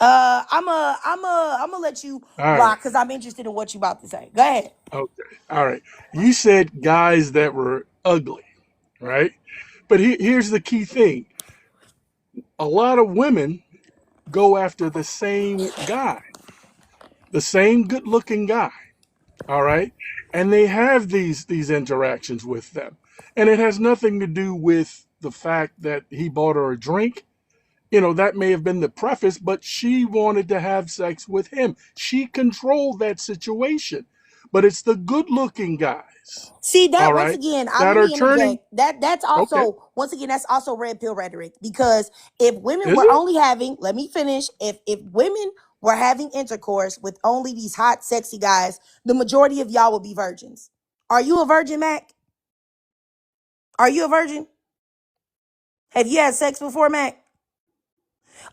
I'm a let you All right. rock because I'm interested in what you about to say. Go ahead. Okay. All right. You said guys that were ugly, right? But here's the key thing. A lot of women go after the same guy, the same good-looking guy. All right, and they have these interactions with them, and it has nothing to do with the fact that he bought her a drink. That may have been the preface, but she wanted to have sex with him. She controlled that situation. But it's the good-looking guys, See all that once right, again, that let are me turning. interject. That's Okay, also once again that's also red pill rhetoric, because if women is were it? only having, let me finish. If women were having intercourse with only these hot, sexy guys, the majority of y'all would be virgins. Are you a virgin, Mac? Are you a virgin? Have you had sex before, Mac?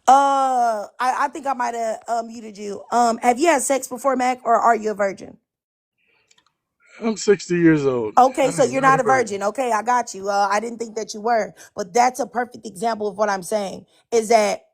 I think I might have muted you. Have you had sex before, Mac, or are you a virgin? I'm 60 years old. Okay, so I'm you're not not a a virgin. virgin. Okay, I got you. I didn't think that you were, but that's a perfect example of what I'm saying. Is that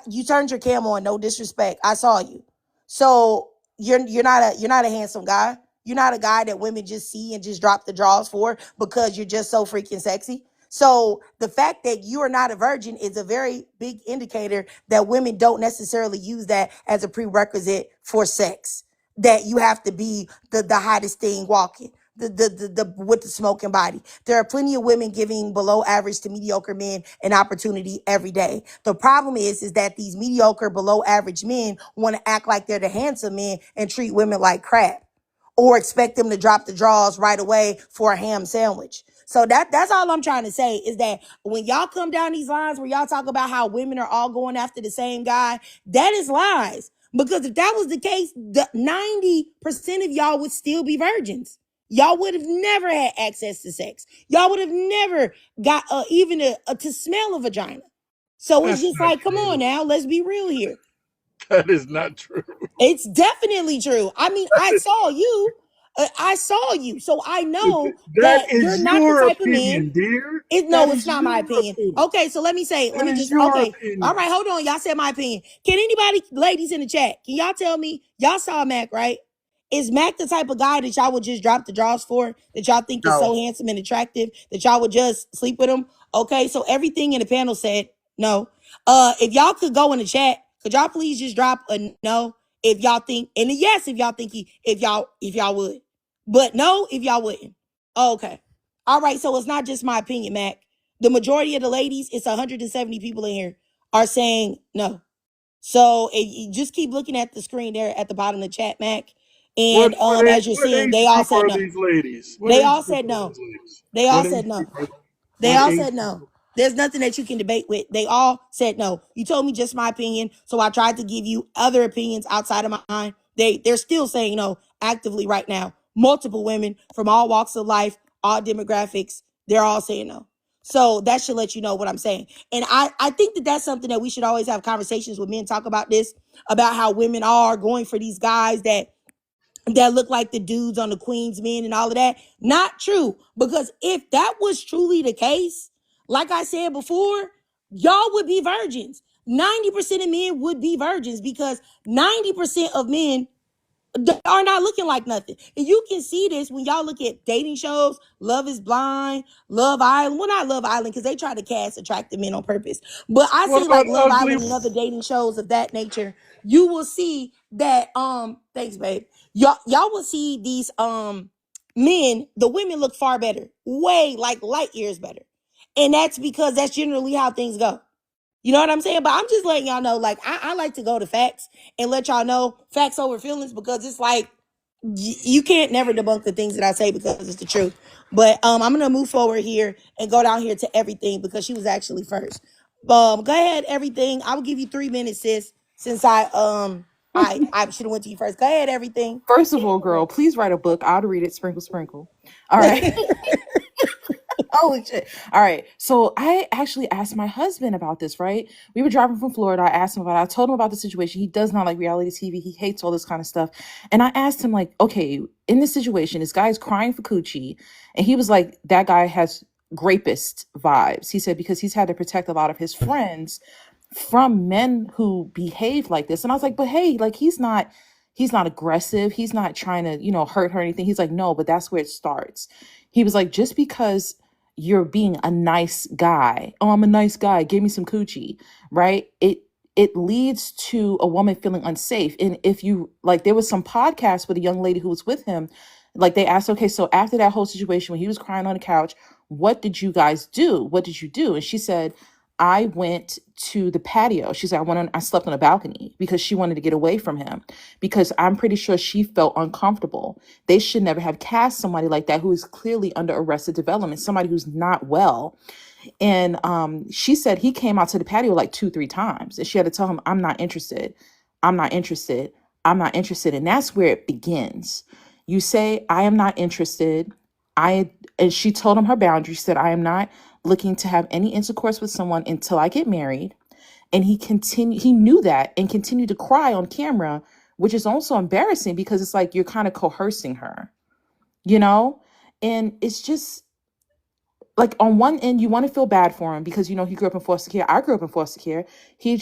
you turned your cam on? No disrespect, I saw you. So you're not a handsome guy. You're not a guy that women just see and just drop the draws for because you're just so freaking sexy. So the fact that you are not a virgin is a very big indicator that women don't necessarily use that as a prerequisite for sex. That you have to be the hottest thing walking. The with the smoking body. There are plenty of women giving below average to mediocre men an opportunity every day. The problem is that these mediocre below average men want to act like they're the handsome men and treat women like crap, or expect them to drop the draws right away for a ham sandwich. So that's all I'm trying to say is that when y'all come down these lines where y'all talk about how women are all going after the same guy, that is lies. Because if that was the case, the 90% of y'all would still be virgins. Y'all would have never had access to sex. Y'all would have never got even to smell a vagina. So it's That's just not like, come on true. now, let's be real here. That is not true. It's definitely true. I mean, I saw you. So I know That that you're is not the your type of man. opinion, dear. That No, it's is not my your opinion. opinion. Okay, so let me That is just, your okay. All opinion. right, hold on. Y'all said my opinion. Can anybody, ladies in the chat, can y'all tell me, y'all saw Mac, right? Is Mac the type of guy that y'all would just drop the draws for, that y'all think is so No. handsome and attractive, that y'all would just sleep with him? Okay, so everything in the panel said no. If y'all could go in the chat, could y'all please just drop a no if y'all think, and a yes if y'all think if y'all would. But no if y'all wouldn't. Okay. All right, so it's not just my opinion, Mac. The majority of the ladies, it's 170 people in here, are saying no. So you just keep looking at the screen there at the bottom of the chat, Mac. And as you're What seeing, age they all group said are no. these ladies? What They age all group said are no. these ladies? They all What said age no. group? They What all age said no. group? There's nothing that you can debate with. They all said no. You told me just my opinion, so I tried to give you other opinions outside of mine. They're still saying no actively right now. Multiple women from all walks of life, all demographics, they're all saying no. So that should let you know what I'm saying. And I think that that's something that we should always have conversations with men, talk about this, about how women are going for these guys that look like the dudes on the Queen's Men and all of that. Not true. Because if that was truly the case, like I said before, y'all would be virgins. 90% of men would be virgins because 90% of men are not looking like nothing. And you can see this when y'all look at dating shows, Love is Blind, Love Island. Well, not Love Island because they try to cast attractive men on purpose. But I What say about like Love ugly? Island and other dating shows of that nature, you will see that thanks babe. Y'all will see these men, the women look far better. Way like light years better. And that's because that's generally how things go. You know what I'm saying? But I'm just letting y'all know, like, I like to go to facts and let y'all know facts over feelings, because it's like you can't never debunk the things that I say because it's the truth. But I'm gonna move forward here and go down here to everything because she was actually first. Go ahead, everything. I will give you 3 minutes, sis. Since I should have went to you first. Go ahead, everything. First of all, girl, please write a book. I'll read it, sprinkle, sprinkle. All right. Holy shit. All right. So I actually asked my husband about this, right? We were driving from Florida. I asked him about it. I told him about the situation. He does not like reality TV. He hates all this kind of stuff. And I asked him, like, okay, in this situation, this guy's crying for coochie. And he was like, that guy has rapist vibes. He said, because he's had to protect a lot of his friends from men who behave like this. And I was like, but hey, like he's not aggressive. He's not trying to, hurt her or anything. He's like, no, but that's where it starts. He was like, just because you're being a nice guy, oh, I'm a nice guy, give me some coochie, right? It leads to a woman feeling unsafe. And if you like, there was some podcast with a young lady who was with him. Like they asked, okay, so after that whole situation when he was crying on the couch, what did you guys do? What did you do? And she said, I went to the patio. She said, I slept on a balcony because she wanted to get away from him, because I'm pretty sure she felt uncomfortable. They should never have cast somebody like that who is clearly under arrested development, somebody who's not well. And she said he came out to the patio like 2-3 times, and she had to tell him, I'm not interested. I'm not interested. I'm not interested. And that's where it begins. You say, I am not interested. And she told him her boundary. She said, I am not looking to have any intercourse with someone until I get married. And he knew that and continued to cry on camera, which is also embarrassing because it's like you're kind of coercing her, you know? And it's just like, on one end, you want to feel bad for him because, he grew up in foster care. I grew up in foster care. He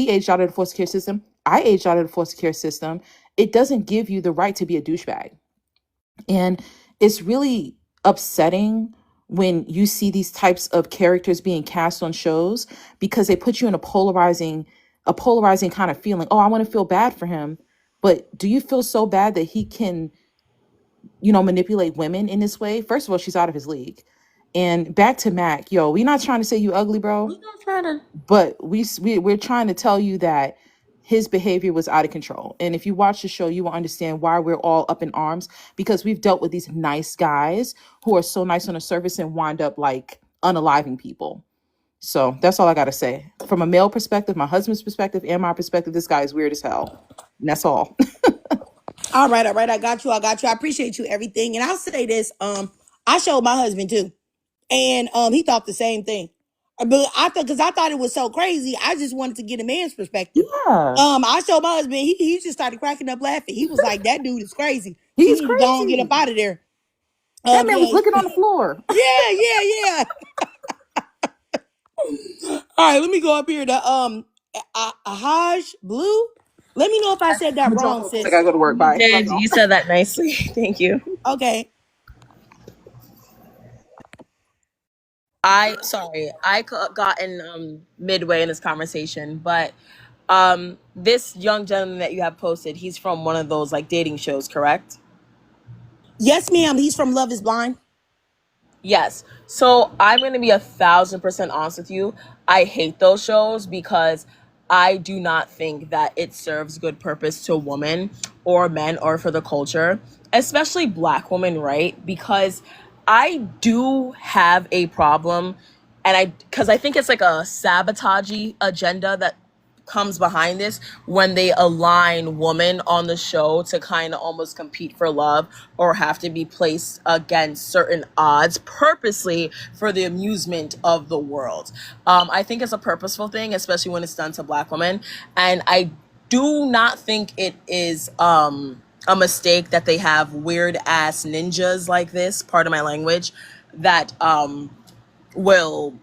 aged out of the foster care system. I aged out of the foster care system. It doesn't give you the right to be a douchebag. And it's really upsetting when you see these types of characters being cast on shows, because they put you in a polarizing kind of feeling. Oh, I want to feel bad for him. But do you feel so bad that he can, manipulate women in this way? First of all, she's out of his league. And back to Mac, yo, we're not trying to say you ugly, bro, We're not trying to. but we're trying to tell you that his behavior was out of control. And if you watch the show, you will understand why we're all up in arms, because we've dealt with these nice guys who are so nice on the surface and wind up like unaliving people. So that's all I got to say. From a male perspective, my husband's perspective, and my perspective, this guy is weird as hell. And that's all. All right. I got you. I appreciate you everything. And I'll say this. I showed my husband too. And he thought the same thing. But I thought it was so crazy. I just wanted to get a man's perspective. Yeah, I showed my husband, he just started cracking up laughing. He was like, that dude is crazy. She he's need to go and get up crazy. out of there. That man was Yeah. looking on the floor. Yeah. All right, let me go up here to Ahaj Blue. Let me know if I said that I'm gonna drop wrong, off 'cause I sis. gotta go to work. Bye. Love Did y'all. you said that nicely? Thank you. Okay. I got in midway in this conversation, but this young gentleman that you have posted, he's from one of those like dating shows, correct? Yes, ma'am. He's from Love is Blind. Yes. So I'm going to be 1,000% honest with you. I hate those shows because I do not think that it serves good purpose to women or men or for the culture, especially black women, right? Because I do have a problem, because I think it's like a sabotagey agenda that comes behind this when they align women on the show to kind of almost compete for love or have to be placed against certain odds purposely for the amusement of the world. I think it's a purposeful thing, especially when it's done to black women. And I do not think it is a mistake that they have weird ass ninjas like this, part of my language, that will,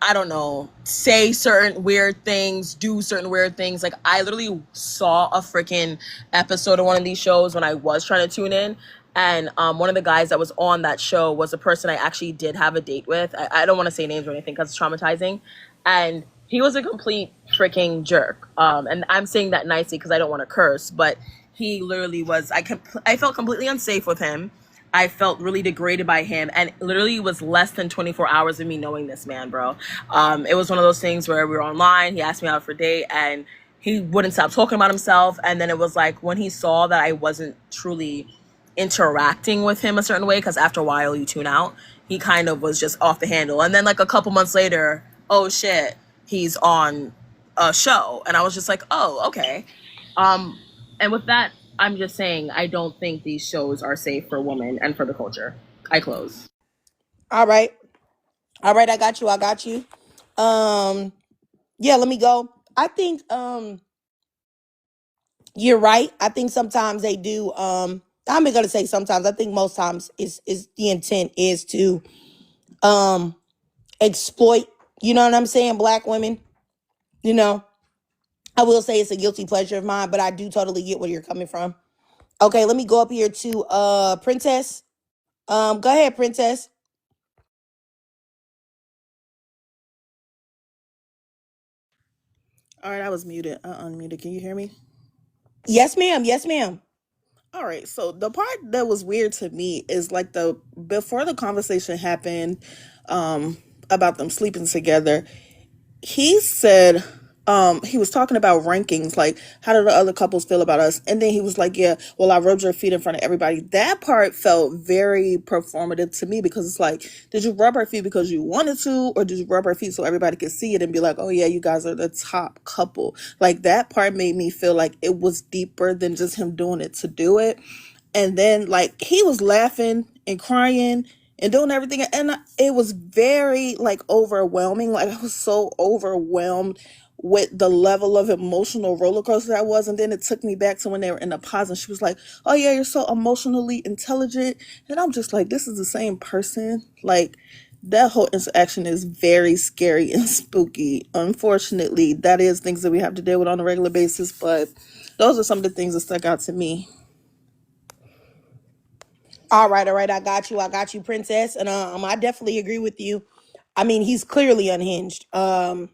I don't know, say certain weird things, do certain weird things. Like, I literally saw a freaking episode of one of these shows when I was trying to tune in. And one of the guys that was on that show was a person I actually did have a date with. I don't want to say names or anything because it's traumatizing. And he was a complete freaking jerk. And I'm saying that nicely because I don't want to curse. But he literally was, I felt completely unsafe with him. I felt really degraded by him, and literally it was less than 24 hours of me knowing this man, bro. It was one of those things where we were online, he asked me out for a date, and he wouldn't stop talking about himself, and then it was like when he saw that I wasn't truly interacting with him a certain way, because after a while you tune out, he kind of was just off the handle. And then like a couple months later, oh shit, he's on a show, and I was just like, oh, okay. And with that, I'm just saying, I don't think these shows are safe for women and for the culture. I close. All right. I got you. Yeah, let me go. I think you're right. I think sometimes they do I'm going to say sometimes. I think most times is the intent is to exploit, you know what I'm saying, black women. You know, I will say it's a guilty pleasure of mine, but I do totally get where you're coming from. Okay, let me go up here to Princess. Go ahead, Princess. All right, I was muted. I unmuted. Can you hear me? Yes, ma'am. Yes, ma'am. All right. So the part that was weird to me is like the before the conversation happened about them sleeping together, he said he was talking about rankings, like how do the other couples feel about us, and then he was like, yeah, well, I rubbed your feet in front of everybody. That part felt very performative to me, because it's like, did you rub our feet because you wanted to, or did you rub our feet so everybody could see it and be like, oh yeah, you guys are the top couple? Like, that part made me feel like it was deeper than just him doing it to do it. And then like he was laughing and crying and doing everything, and it was very like overwhelming. Like, I was so overwhelmed with the level of emotional roller coaster that was. And then it took me back to when they were in the pause and she was like, oh yeah, you're so emotionally intelligent, and I'm just like, this is the same person. Like, that whole interaction is very scary and spooky. Unfortunately, that is things that we have to deal with on a regular basis, but those are some of the things that stuck out to me. All right, all right. I got you, princess. And I definitely agree with you. I mean, he's clearly unhinged. And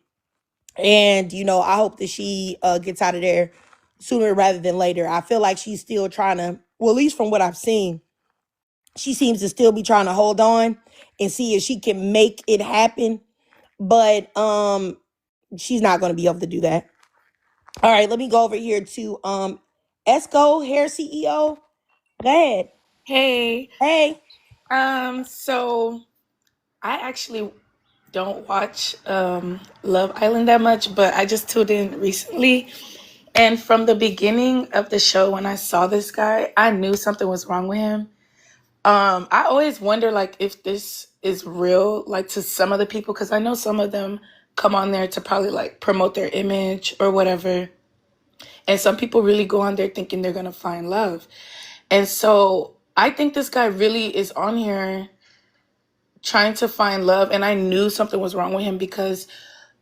I hope that she gets out of there sooner rather than later. I feel like she's still trying to, well, at least from what I've seen, she seems to still be trying to hold on and see if she can make it happen. But she's not going to be able to do that. All right, let me go over here to Esco, hair CEO. Go ahead. Hey, Hey. so I actually don't watch Love Island that much, but I just tuned in recently. And from the beginning of the show, when I saw this guy, I knew something was wrong with him. I always wonder like if this is real, like to some of the people, because I know some of them come on there to probably like promote their image or whatever. And some people really go on there thinking they're gonna find love. And so I think this guy really is on here trying to find love, and I knew something was wrong with him because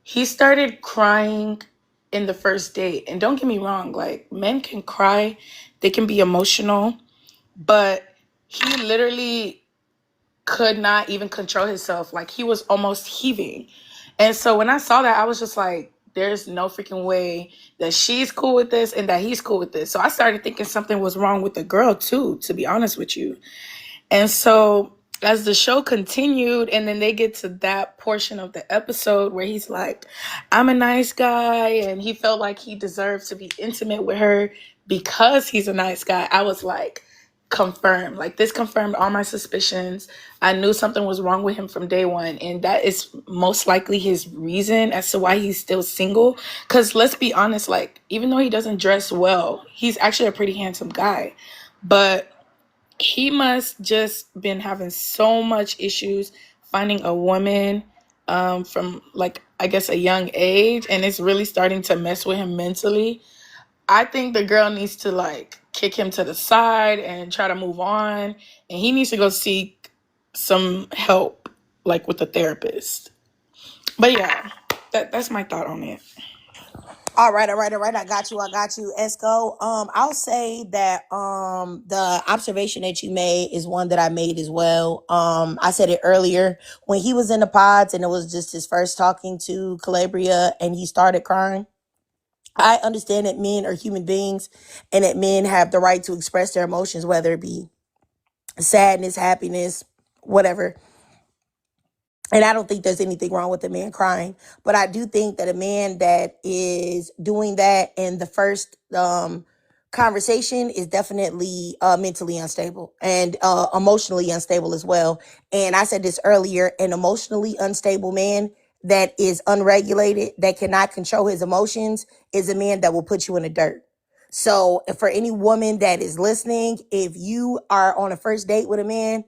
he started crying in the first date. And don't get me wrong, like men can cry, they can be emotional, but he literally could not even control himself. Like he was almost heaving. And so when I saw that, I was just like, there's no freaking way that she's cool with this and that he's cool with this. So I started thinking something was wrong with the girl too, to be honest with you. And so as the show continued, and then they get to that portion of the episode where he's like, I'm a nice guy, and he felt like he deserved to be intimate with her because he's a nice guy, I was like, confirmed. Like this confirmed all my suspicions. I knew something was wrong with him from day one, and that is most likely his reason as to why he's still single. Because let's be honest, like even though he doesn't dress well, he's actually a pretty handsome guy. But he must just been having so much issues finding a woman from like I guess a young age, and it's really starting to mess with him mentally. I think the girl needs to like kick him to the side and try to move on, and he needs to go seek some help like with a therapist. But yeah, that's my thought on it. All right, all right, all right. I got you, Esco. I'll say that the observation that you made is one that I made as well. I said it earlier when he was in the pods and it was just his first talking to Calabria and he started crying. I understand that men are human beings and that men have the right to express their emotions, whether it be sadness, happiness, whatever. And I don't think there's anything wrong with a man crying, but I do think that a man that is doing that in the first conversation is definitely mentally unstable and emotionally unstable as well. And I said this earlier, an emotionally unstable man that is unregulated, that cannot control his emotions, is a man that will put you in the dirt. So for any woman that is listening, if you are on a first date with a man,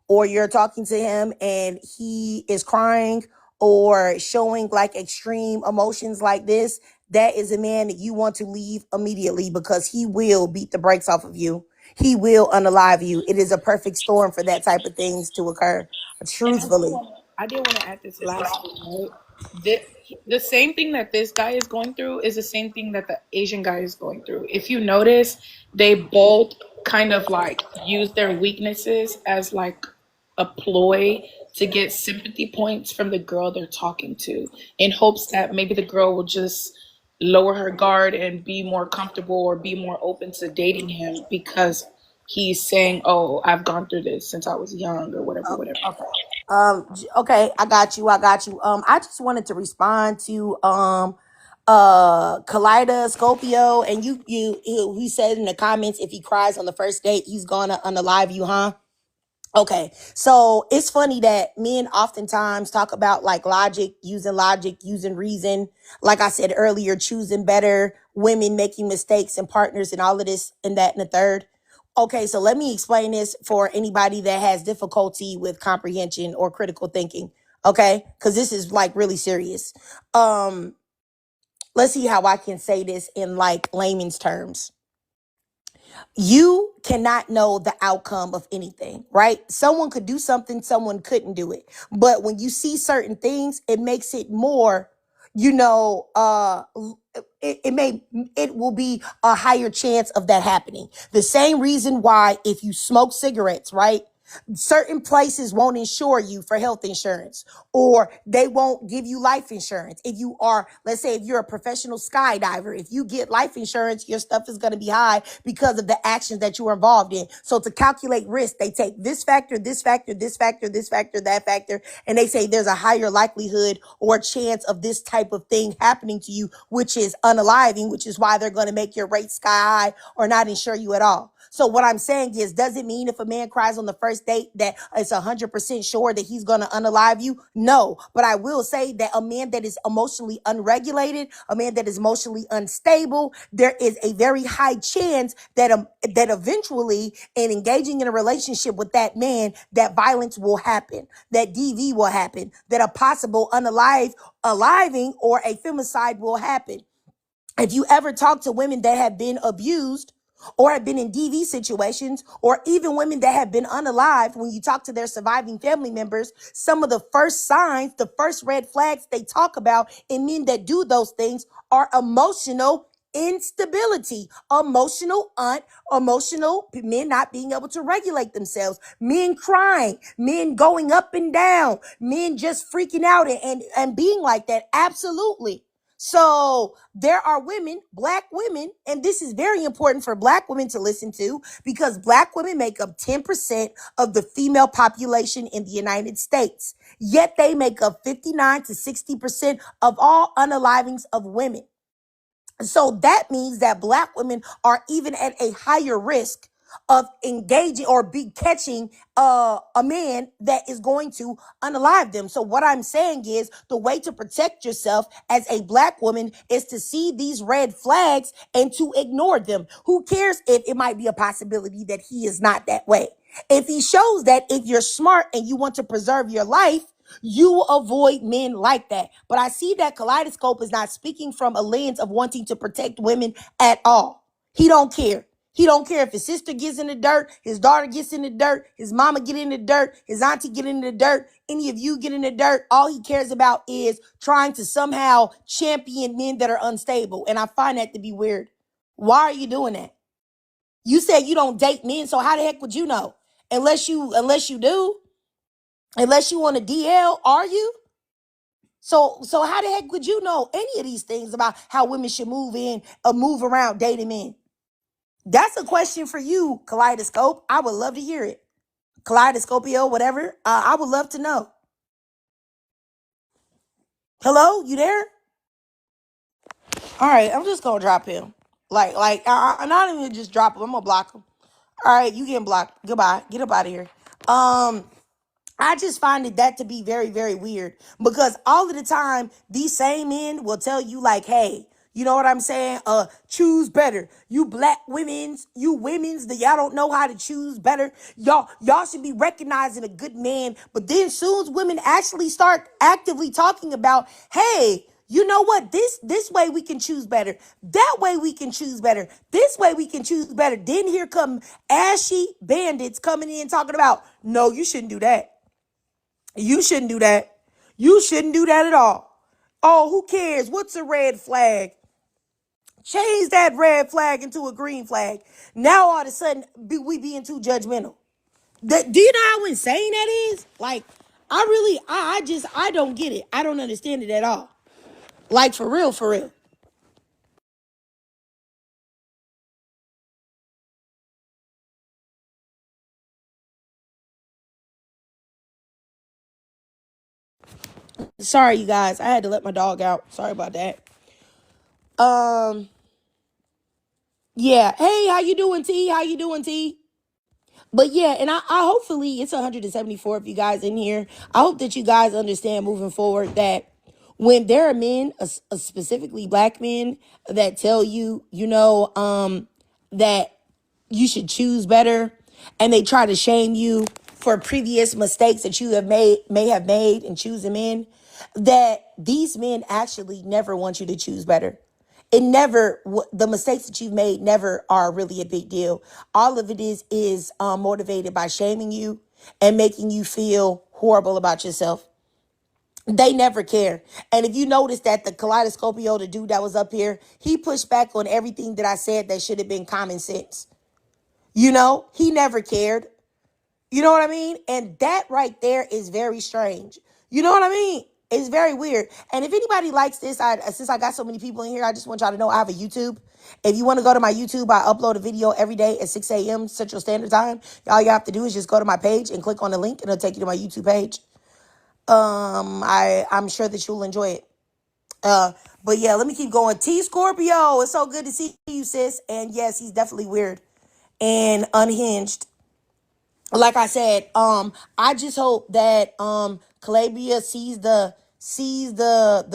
or you're talking to him and he is crying or showing like extreme emotions like this, that is a man that you want to leave immediately because he will beat the brakes off of you. He will unalive you. It is a perfect storm for that type of things to occur. And Truthfully. I did want to add this last thing, right? The, the same thing that this guy is going through is the same thing that the Asian guy is going through. If you notice, they both kind of like use their weaknesses as like a ploy to get sympathy points from the girl they're talking to in hopes that maybe the girl will just lower her guard and be more comfortable or be more open to dating him because he's saying, oh, I've gone through this since I was young or whatever, whatever. Okay. Okay, I got you. I just wanted to respond to Kaleidoscopio, and he said in the comments, if he cries on the first date, he's gonna unalive you, huh? Okay, so it's funny that men oftentimes talk about like logic, using reason. Like I said earlier, choosing better, women making mistakes and partners and all of this and that and the third. Okay, so let me explain this for anybody that has difficulty with comprehension or critical thinking. Okay, because this is like really serious. Um, let's see how I can say this in like layman's terms. You cannot know the outcome of anything, right? Someone could do something, someone couldn't do it. But when you see certain things, it makes it more, you know, it will be a higher chance of that happening. The same reason why if you smoke cigarettes, right? Certain places won't insure you for health insurance, or they won't give you life insurance. If you are, let's say, if you're a professional skydiver, if you get life insurance, your stuff is going to be high because of the actions that you were involved in. So to calculate risk, they take this factor, this factor, this factor, this factor, that factor, and they say there's a higher likelihood or chance of this type of thing happening to you, which is unaliving, which is why they're going to make your rate sky high or not insure you at all. So what I'm saying is, does it mean if a man cries on the first date that it's 100% sure that he's going to unalive you? No. But I will say that a man that is emotionally unregulated, a man that is emotionally unstable, there is a very high chance that that eventually, in engaging in a relationship with that man, that violence will happen, that DV will happen, that a possible aliving or a femicide will happen. If you ever talk to women that have been abused or have been in DV situations, or even women that have been unalived, when you talk to their surviving family members, some of the first signs, the first red flags they talk about in men that do those things are emotional instability, emotional men not being able to regulate themselves, men crying, men going up and down, men just freaking out and being like that. Absolutely. So there are women, black women, and this is very important for black women to listen to, because black women make up 10% of the female population in the United States. Yet they make up 59 to 60% of all unalivings of women. So that means that black women are even at a higher risk of engaging or be catching a man that is going to unalive them. So what I'm saying is, the way to protect yourself as a black woman is to see these red flags and to ignore them. Who cares if it might be a possibility that he is not that way? If he shows that, if you're smart and you want to preserve your life, you will avoid men like that. But I see that Kaleidoscope is not speaking from a lens of wanting to protect women at all. He don't care. He don't care if his sister gets in the dirt, his daughter gets in the dirt, his mama get in the dirt, his auntie get in the dirt, any of you get in the dirt. All he cares about is trying to somehow champion men that are unstable. And I find that to be weird. Why are you doing that? You said you don't date men, so how the heck would you know? Unless you do. Unless you want a DL, are you? So how the heck would you know any of these things about how women should move in or move around dating men? That's a question for you, Kaleidoscope. I would love to hear it. Kaleidoscopio, whatever. I would love to know. Hello, you there? All right, I'm just gonna drop him. I'm not even just drop him. I'm gonna block him. All right, you getting blocked. Goodbye. Get up out of here. I just find that to be very, very weird, because all of the time these same men will tell you like, hey, you know what I'm saying? Choose better. You black women's that y'all don't know how to choose better. Y'all should be recognizing a good man. But then soon as women actually start actively talking about, hey, you know what? This way we can choose better. That way we can choose better. This way we can choose better. Then here come ashy bandits coming in talking about, no, you shouldn't do that. You shouldn't do that. You shouldn't do that at all. Oh, who cares? What's a red flag? Change that red flag into a green flag. Now all of a sudden we being too judgmental. Do you know how insane that is? Like, I don't get it. I don't understand it at all. Like, for real, for real. Sorry, you guys. I had to let my dog out. Sorry about that. Yeah. Hey, how you doing, T? How you doing, T? But yeah, and I hopefully it's 174 of you guys in here. I hope that you guys understand moving forward that when there are men, specifically black men, that tell you, that you should choose better, and they try to shame you for previous mistakes that you may have made in choosing men, that these men actually never want you to choose better. The mistakes that you've made never are really a big deal. All of it is motivated by shaming you and making you feel horrible about yourself. They never care. And if you notice that the kaleidoscopio, the dude that was up here, he pushed back on everything that I said that should have been common sense. You know, he never cared. You know what I mean? And that right there is very strange. You know what I mean? It's very weird. And if anybody likes this, since I got so many people in here, I just want y'all to know I have a YouTube. If you want to go to my YouTube, I upload a video every day at 6 a.m. Central Standard Time. All you have to do is just go to my page and click on the link, and it'll take you to my YouTube page. I'm sure that you'll enjoy it. But yeah, let me keep going. T Scorpio, it's so good to see you, sis. And yes, he's definitely weird and unhinged. Like I said, I just hope that Calabria sees the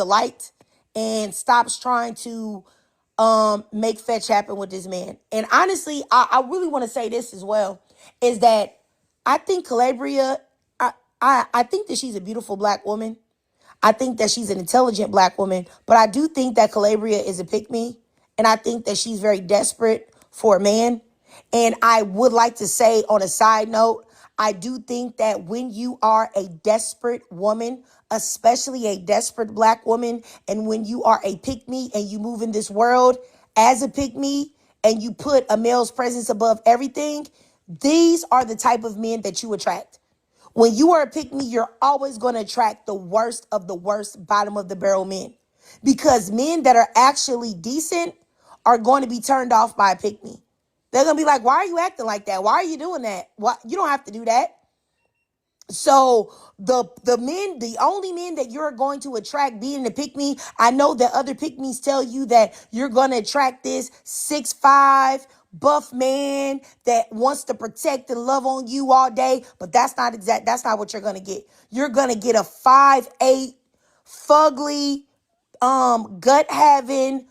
light and stops trying to make fetch happen with this man. And honestly, I really want to say this as well, is that I think Calabria, I think that she's a beautiful black woman. I think that she's an intelligent black woman, but I do think that Calabria is a pick-me, and I think that she's very desperate for a man. And I would like to say on a side note, I do think that when you are a desperate woman, especially a desperate black woman, and when you are a pick-me and you move in this world as a pick-me and you put a male's presence above everything, these are the type of men that you attract. When you are a pick-me, you're always going to attract the worst of the worst bottom of the barrel men. Because men that are actually decent are going to be turned off by a pick-me. They're going to be like, why are you acting like that? Why are you doing that? What? You don't have to do that. So the only men that you're going to attract being a pick-me, I know that other pick-me's tell you that you're going to attract this 6'5" buff man that wants to protect and love on you all day, but that's not what you're going to get. You're going to get a 5'8" fugly, gut having,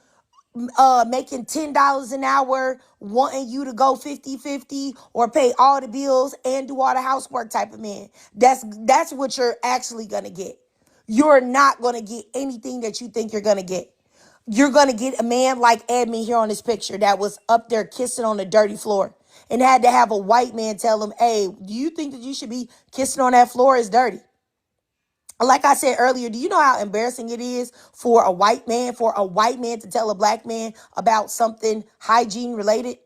making $10 an hour, wanting you to go 50-50 or pay all the bills and do all the housework type of man. That's what you're actually going to get. You're not going to get anything that you think you're going to get. You're going to get a man like Edmond here on this picture that was up there kissing on the dirty floor and had to have a white man tell him, hey, do you think that you should be kissing on that floor? It's dirty. Like I said earlier, do you know how embarrassing it is for a white man to tell a black man about something hygiene related,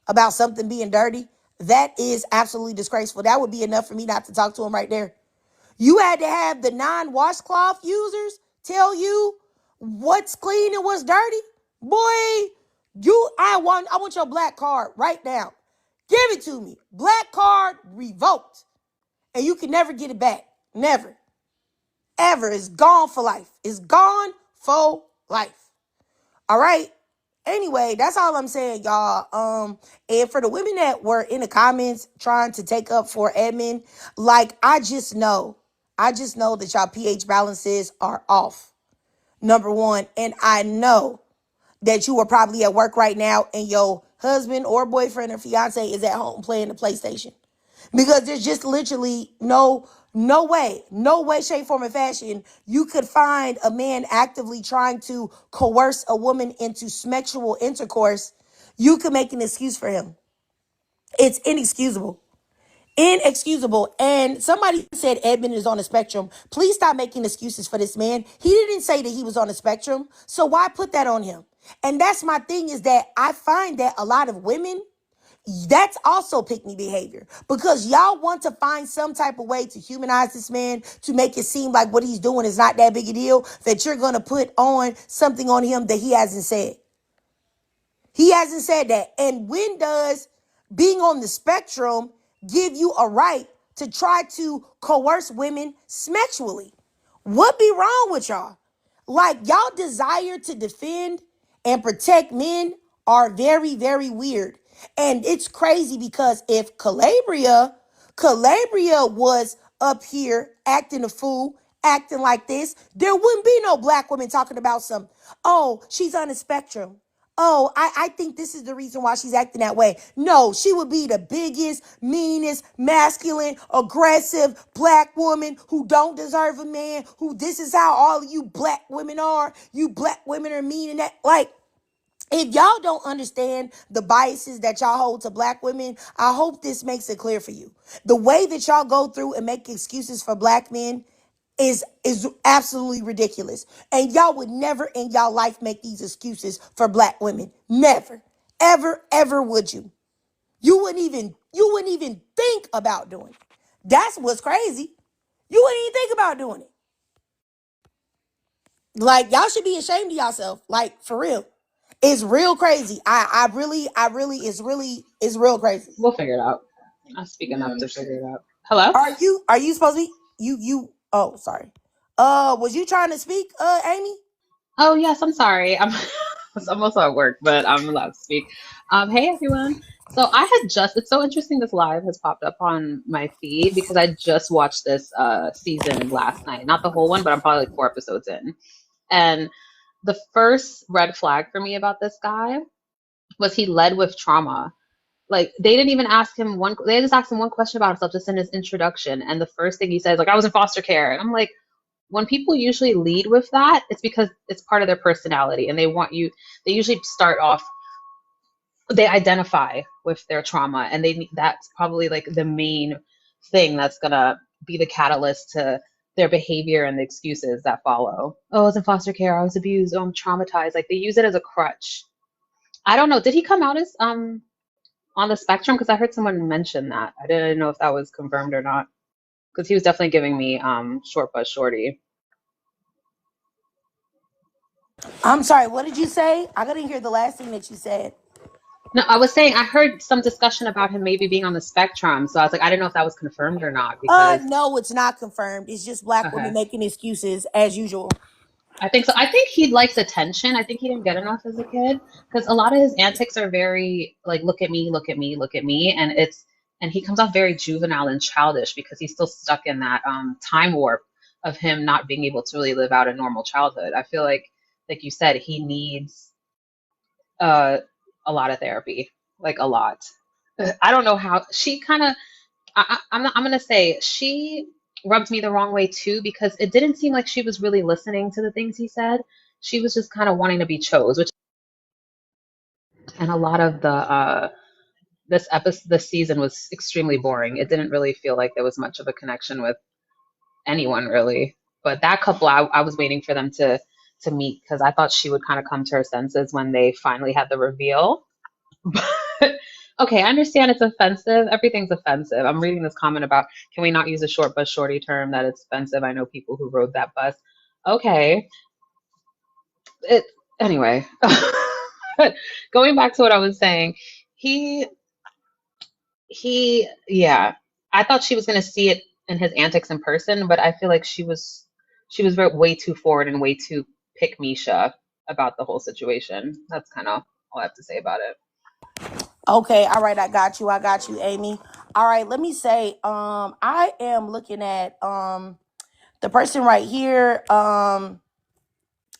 about something being dirty? That is absolutely disgraceful. That would be enough for me not to talk to him right there. You had to have the non-washcloth users tell you what's clean and what's dirty? Boy, I want your black card right now. Give it to me. Black card revoked. And you can never get it back. Never. Ever. It's gone for life. It's gone for life. All right. Anyway, that's all I'm saying, y'all. And for the women that were in the comments trying to take up for Edmond, like, I just know that y'all pH balances are off. Number one. And I know that you are probably at work right now and your husband or boyfriend or fiance is at home playing the PlayStation. Because there's just literally no way, shape, form, or fashion you could find a man actively trying to coerce a woman into sexual intercourse. You could make an excuse for him. It's inexcusable. Inexcusable. And somebody said Edmond is on a spectrum. Please stop making excuses for this man. He didn't say that he was on a spectrum. So why put that on him? And that's my thing, is that I find that a lot of women, that's also pick-me behavior, because y'all want to find some type of way to humanize this man, to make it seem like what he's doing is not that big a deal, that you're going to put on something on him that he hasn't said. He hasn't said that. And when does being on the spectrum give you a right to try to coerce women sexually? What be wrong with y'all? Like, y'all desire to defend and protect men are very, very weird. And it's crazy, because if Calabria was up here acting a fool, acting like this, there wouldn't be no black women talking about oh, she's on the spectrum. Oh, I think this is the reason why she's acting that way. No, she would be the biggest, meanest, masculine, aggressive black woman who don't deserve a man, who this is how all of you black women are. You black women are mean and that. Like, if y'all don't understand the biases that y'all hold to black women, I hope this makes it clear for you. The way that y'all go through and make excuses for black men, is absolutely ridiculous. And y'all would never in y'all life make these excuses for black women. Never. Ever, ever would you. You wouldn't even think about doing it. That's what's crazy. You wouldn't even think about doing it. Like, y'all should be ashamed of yourself. Like, for real. It's real crazy. It's real crazy. We'll figure it out. I speak enough to figure it out. Hello? Are you supposed to be oh, sorry. Was you trying to speak, Amy? Oh, yes, I'm sorry. I'm also at work, but I'm allowed to speak. Hey, everyone. So it's so interesting this live has popped up on my feed because I just watched this season last night. Not the whole one, but I'm probably like 4 episodes in. And the first red flag for me about this guy was he led with trauma. Like they didn't even ask him they just asked him one question about himself just in his introduction. And the first thing he says, like, I was in foster care. And I'm like, when people usually lead with that, it's because it's part of their personality and they usually start off, they identify with their trauma and that's probably like the main thing that's gonna be the catalyst to their behavior and the excuses that follow. Oh, I was in foster care, I was abused, oh, I'm traumatized. Like they use it as a crutch. I don't know. Did he come out as on the spectrum? Because I heard someone mention that. I didn't know if that was confirmed or not. Because he was definitely giving me short bus shorty. I'm sorry, what did you say? I couldn't hear the last thing that you said. No, I was saying I heard some discussion about him maybe being on the spectrum. So I was like, I didn't know if that was confirmed or not because No, it's not confirmed. It's just black women okay. making excuses as usual. I think so. I think he likes attention. I think he didn't get enough as a kid because a lot of his antics are very like, look at me, look at me, look at me, and he comes off very juvenile and childish because he's still stuck in that time warp of him not being able to really live out a normal childhood. I feel like you said, he needs uh, a lot of therapy, like a lot. I don't know how she kind of. I'm gonna say she rubbed me the wrong way too because it didn't seem like she was really listening to the things he said. She was just kind of wanting to be chose, which and a lot of the this season was extremely boring. It didn't really feel like there was much of a connection with anyone really. But that couple, I was waiting for them to meet because I thought she would kind of come to her senses when they finally had the reveal. But okay, I understand it's offensive. Everything's offensive. I'm reading this comment about can we not use a short bus shorty term that it's offensive? I know people who rode that bus. Okay. It anyway. Going back to what I was saying, he yeah. I thought she was gonna see it in his antics in person, but I feel like she was way too forward and way too pick Misha about the whole situation. That's kind of all I have to say about it. Okay, all right, I got you, Amy. All right, let me say, I am looking at the person right here. Then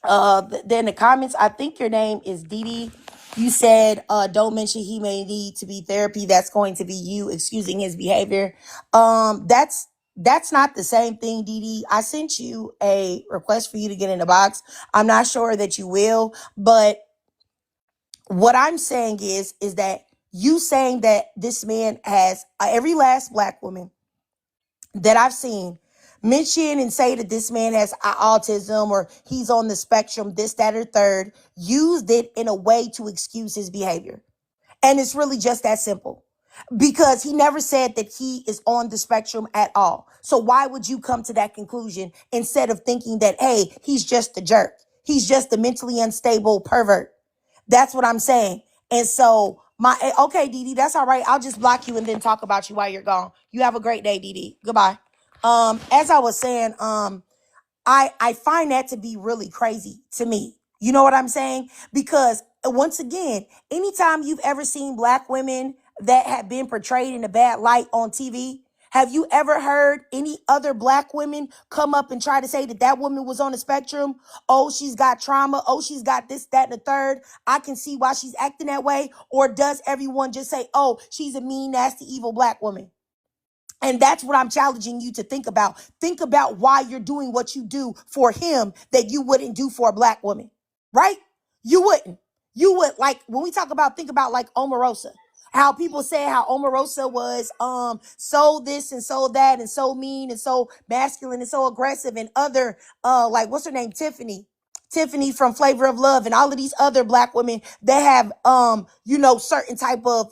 the comments, I think your name is Dee Dee. You said, don't mention he may need to be therapy. That's going to be you excusing his behavior. That's not the same thing, Dee Dee. I sent you a request for you to get in the box. I'm not sure that you will, but what I'm saying is that you saying that this man has every last black woman that I've seen mention and say that this man has autism or he's on the spectrum, this, that, or third, used it in a way to excuse his behavior. And it's really just that simple because he never said that he is on the spectrum at all. So why would you come to that conclusion instead of thinking that, hey, he's just a jerk. He's just a mentally unstable pervert. That's what I'm saying. And so okay, Dee Dee, that's all right. I'll just block you and then talk about you while you're gone. You have a great day, Dee Dee. Goodbye. As I was saying, I find that to be really crazy to me. You know what I'm saying? Because once again, anytime you've ever seen black women that have been portrayed in a bad light on TV, have you ever heard any other black women come up and try to say that that woman was on the spectrum? Oh, she's got trauma. Oh, she's got this, that, and the third. I can see why she's acting that way. Or does everyone just say, oh, she's a mean, nasty, evil black woman? And that's what I'm challenging you to think about. Think about why you're doing what you do for him that you wouldn't do for a black woman, right? You wouldn't. You would, like, when we talk about, think about like Omarosa. How people say how Omarosa was so this and so that and so mean and so masculine and so aggressive, and other like what's her name, Tiffany from Flavor of Love, and all of these other black women that have certain type of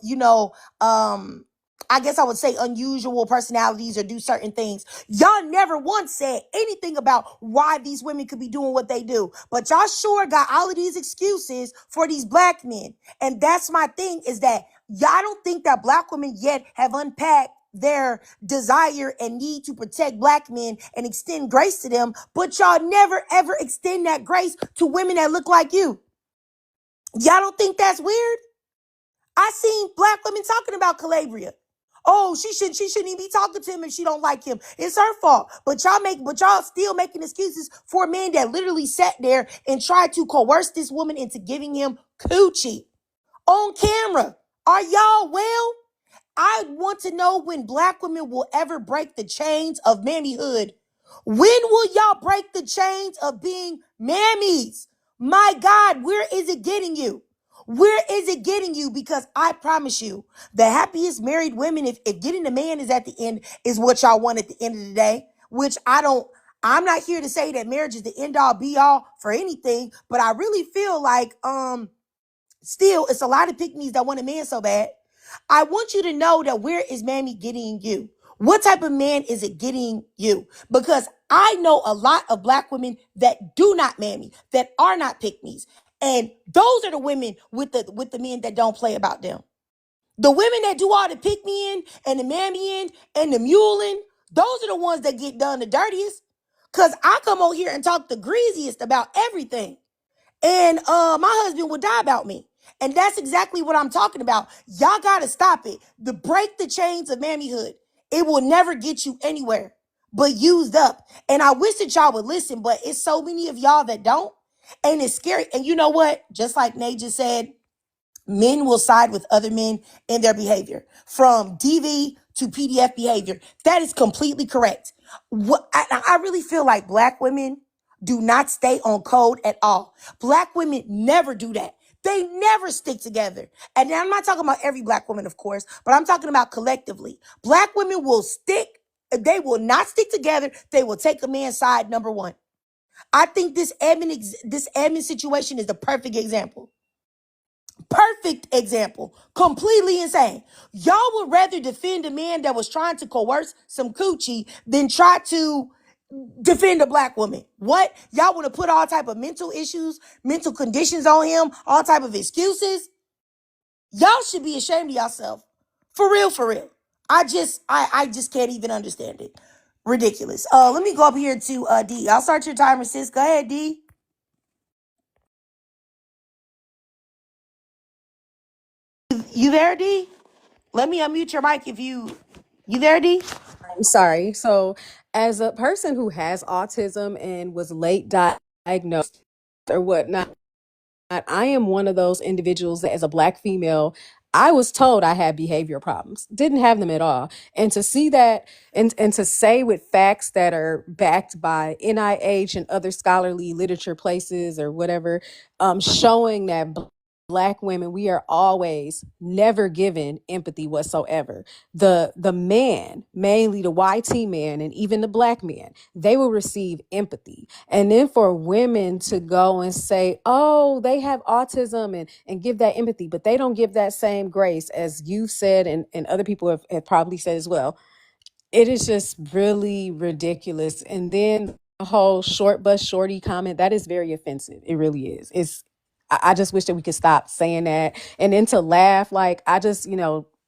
I guess I would say unusual personalities or do certain things. Y'all never once said anything about why these women could be doing what they do. But y'all sure got all of these excuses for these black men. And that's my thing, is that y'all don't think that black women yet have unpacked their desire and need to protect black men and extend grace to them, but y'all never ever extend that grace to women that look like you. Y'all don't think that's weird? I seen black women talking about Calabria. Oh, she shouldn't even be talking to him if she don't like him. It's her fault. But y'all still making excuses for a man that literally sat there and tried to coerce this woman into giving him coochie on camera. Are y'all well? I want to know when black women will ever break the chains of mammyhood. When will y'all break the chains of being mammies? My God, where is it getting you? Where is it getting you? Because I promise you, the happiest married women, if getting a man is at the end, is what y'all want at the end of the day, which I'm not here to say that marriage is the end all be all for anything, but I really feel like, still, it's a lot of pick-me's that want a man so bad. I want you to know that where is mammy getting you? What type of man is it getting you? Because I know a lot of black women that do not mammy, that are not pick-me's. And those are the women with the men that don't play about them. The women that do all the pick-me-in and the mammy-in and the muling, those are the ones that get done the dirtiest. Because I come over here and talk the greasiest about everything. And my husband would die about me. And that's exactly what I'm talking about. Y'all got to stop it. To break the chains of mammyhood. It will never get you anywhere but used up. And I wish that y'all would listen, but it's so many of y'all that don't. And it's scary. And you know what? Just like Nate just said, men will side with other men in their behavior, from DV to PDF behavior. That is completely correct. I really feel like black women do not stay on code at all. Black women never do that. They never stick together. And I'm not talking about every black woman, of course, but I'm talking about collectively. Black women will stick. They will not stick together. They will take a man's side, number one. I think this Edmond situation is the perfect example. Perfect example. Completely insane. Y'all would rather defend a man that was trying to coerce some coochie than try to defend a black woman. What? Y'all want to put all type of mental issues, mental conditions on him, all type of excuses. Y'all should be ashamed of yourself. For real, for real. I just can't even understand it. Ridiculous. Let me go up here to D. I'll start your timer, sis. Go ahead, D. You there, D? Let me unmute your mic if you there, D? I'm sorry. So, as a person who has autism and was late diagnosed or whatnot, I am one of those individuals that, as a black female, I was told I had behavior problems, didn't have them at all. And to see that and to say with facts that are backed by NIH and other scholarly literature places or whatever, showing that black women, we are always never given empathy whatsoever. The man, mainly the YT man and even the black man, they will receive empathy. And then for women to go and say, oh, they have autism and give that empathy, but they don't give that same grace, as you said and other people have probably said as well. It is just really ridiculous. And then the whole short bus shorty comment, that is very offensive. It really is. I just wish that we could stop saying that. And then to laugh, like, I just,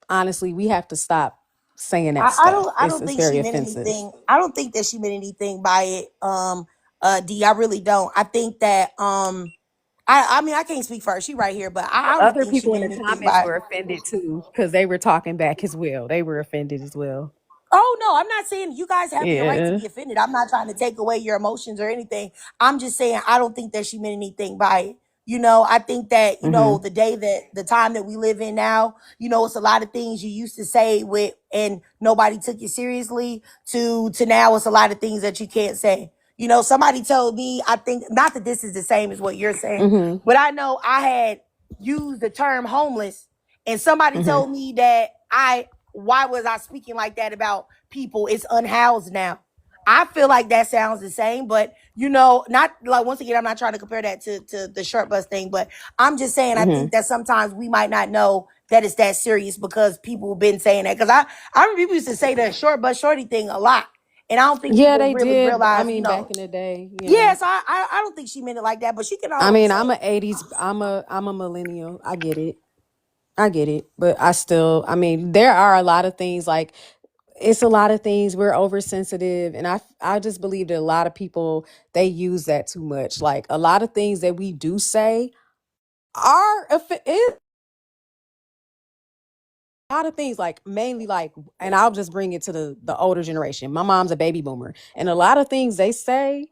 honestly, we have to stop saying that stuff. I It's don't think very she meant offensive. anything. I don't think that she meant anything by it. D, I really don't. I think that I mean I can't speak for her. She right here, but I don't Other think she people in meant the anything comments by it. were offended too because they were talking back as well. They were offended as well. Oh no, I'm not saying you guys have the right to Yeah. be offended. I'm not trying to take away your emotions or anything. I'm just saying I don't think that she meant anything by it. I think that, Mm-hmm. the time that we live in now, it's a lot of things you used to say with and nobody took you seriously to now it's a lot of things that you can't say. Somebody told me, I think not that this is the same as what you're saying, Mm-hmm. but I know I had used the term homeless and somebody Mhm. told me that why was I speaking like that about people? It's unhoused now. I feel like that sounds the same, but not like, once again, I'm not trying to compare that to the short bus thing, but I'm just saying I Mhm. think that sometimes we might not know that it's that serious because people have been saying that. Because I remember people used to say the short bus shorty thing a lot, and I don't think Yeah, people they really did. I realize, mean, back in the day, yeah. Yes, I don't think she meant it like that, but she can I always mean, say. I'm a 80s. I'm a millennial. I get it. I get it. But I mean, there are a lot of things like it's a lot of things we're oversensitive, and I just believe that a lot of people they use that too much. Like a lot of things that we do say are a lot of things like mainly like, and I'll just bring it to the older generation. My mom's a baby boomer, and a lot of things they say,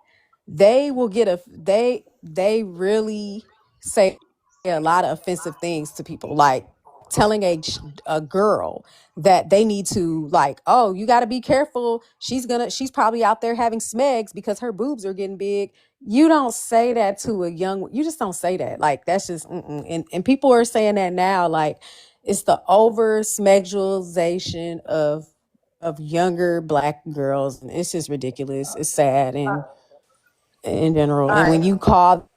they will get they really say a lot of offensive things to people, like telling a girl that they need to, like, oh, you got to be careful, she's probably out there having smegs because her boobs are getting big. You don't say that to a young, you just don't say that. Like that's just and people are saying that now, like it's the over smegulization of younger Black girls, and it's just ridiculous. It's sad, and in general, All and when right. you call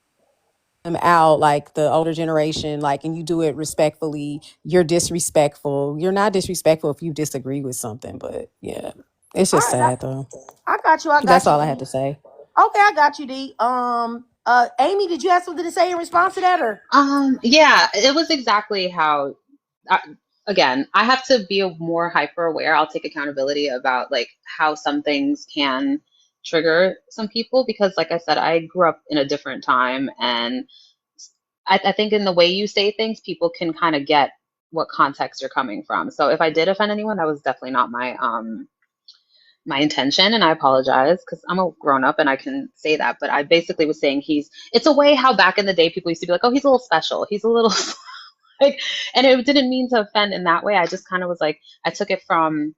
them out, like the older generation, like, and you do it respectfully, you're disrespectful. You're not disrespectful if you disagree with something, but yeah, it's All just right. sad though. I got you. I That's got you, all I had D. to say. Okay, I got you, D. Amy, did you have something to say in response to that, or? Yeah, it was exactly how, I, again, I have to be more hyper aware. I'll take accountability about like how some things can trigger some people because, like I said, I grew up in a different time, and I think in the way you say things, people can kind of get what context you're coming from. So if I did offend anyone, that was definitely not my intention, and I apologize because I'm a grown up and I can say that. But I basically was saying it's a way how back in the day people used to be like, oh, he's a little special, he's a little like, and it didn't mean to offend in that way. I just kind of was like, I took it from,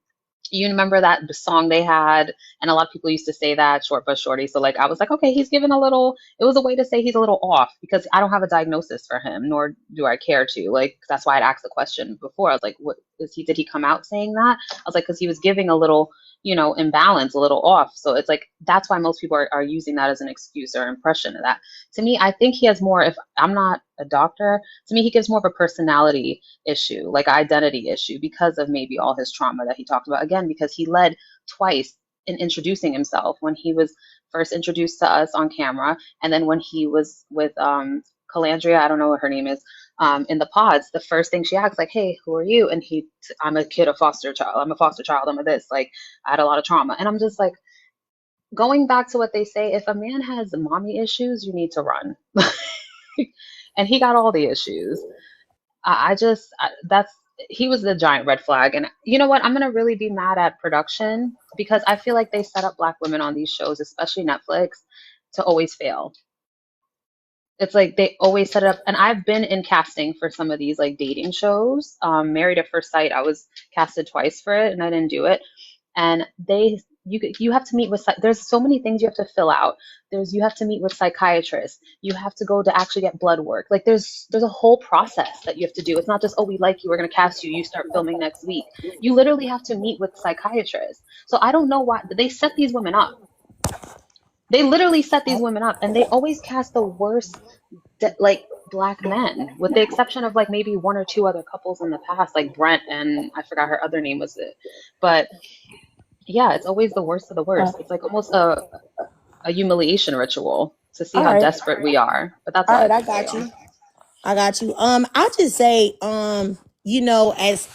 you remember that song they had, and a lot of people used to say that, short but shorty. So like I was like, okay, he's given a little, it was a way to say he's a little off because I don't have a diagnosis for him, nor do I care to. Like that's why I'd asked the question before. I was like, what is he, did he come out saying that? I was like, because he was giving a little, imbalance, a little off. So it's like that's why most people are using that as an excuse or impression of that. To me, I think he has more, if I'm not a doctor, to me he gives more of a personality issue, like identity issue, because of maybe all his trauma that he talked about. Again, because he led twice in introducing himself, when he was first introduced to us on camera, and then when he was with Calandria, I don't know what her name is, in the pods. The first thing she asked, like, "Hey, who are you?" And I'm a kid, a foster child. I'm a foster child. I'm a this. Like, I had a lot of trauma, and I'm just like, going back to what they say: if a man has mommy issues, you need to run. And he got all the issues. That's, he was the giant red flag. And you know what? I'm gonna really be mad at production because I feel like they set up Black women on these shows, especially Netflix, to always fail. It's like they always set it up. And I've been in casting for some of these like dating shows. Married at First Sight, I was casted twice for it, and I didn't do it. And you have to meet with, there's so many things you have to fill out. You have to meet with psychiatrists. You have to go to actually get blood work. Like there's a whole process that you have to do. It's not just, oh, we like you, we're gonna cast you, you start filming next week. You literally have to meet with psychiatrists. So I don't know why they set these women up. They literally set these women up, and they always cast the worst, like Black men, with the exception of like maybe one or two other couples in the past, like Brent and I forgot her other name was it, but yeah, it's always the worst of the worst. It's like almost a humiliation ritual to see All how right, desperate we are. But that's all all I right, have I to say, got y'all. you. I got you. I'll just say, as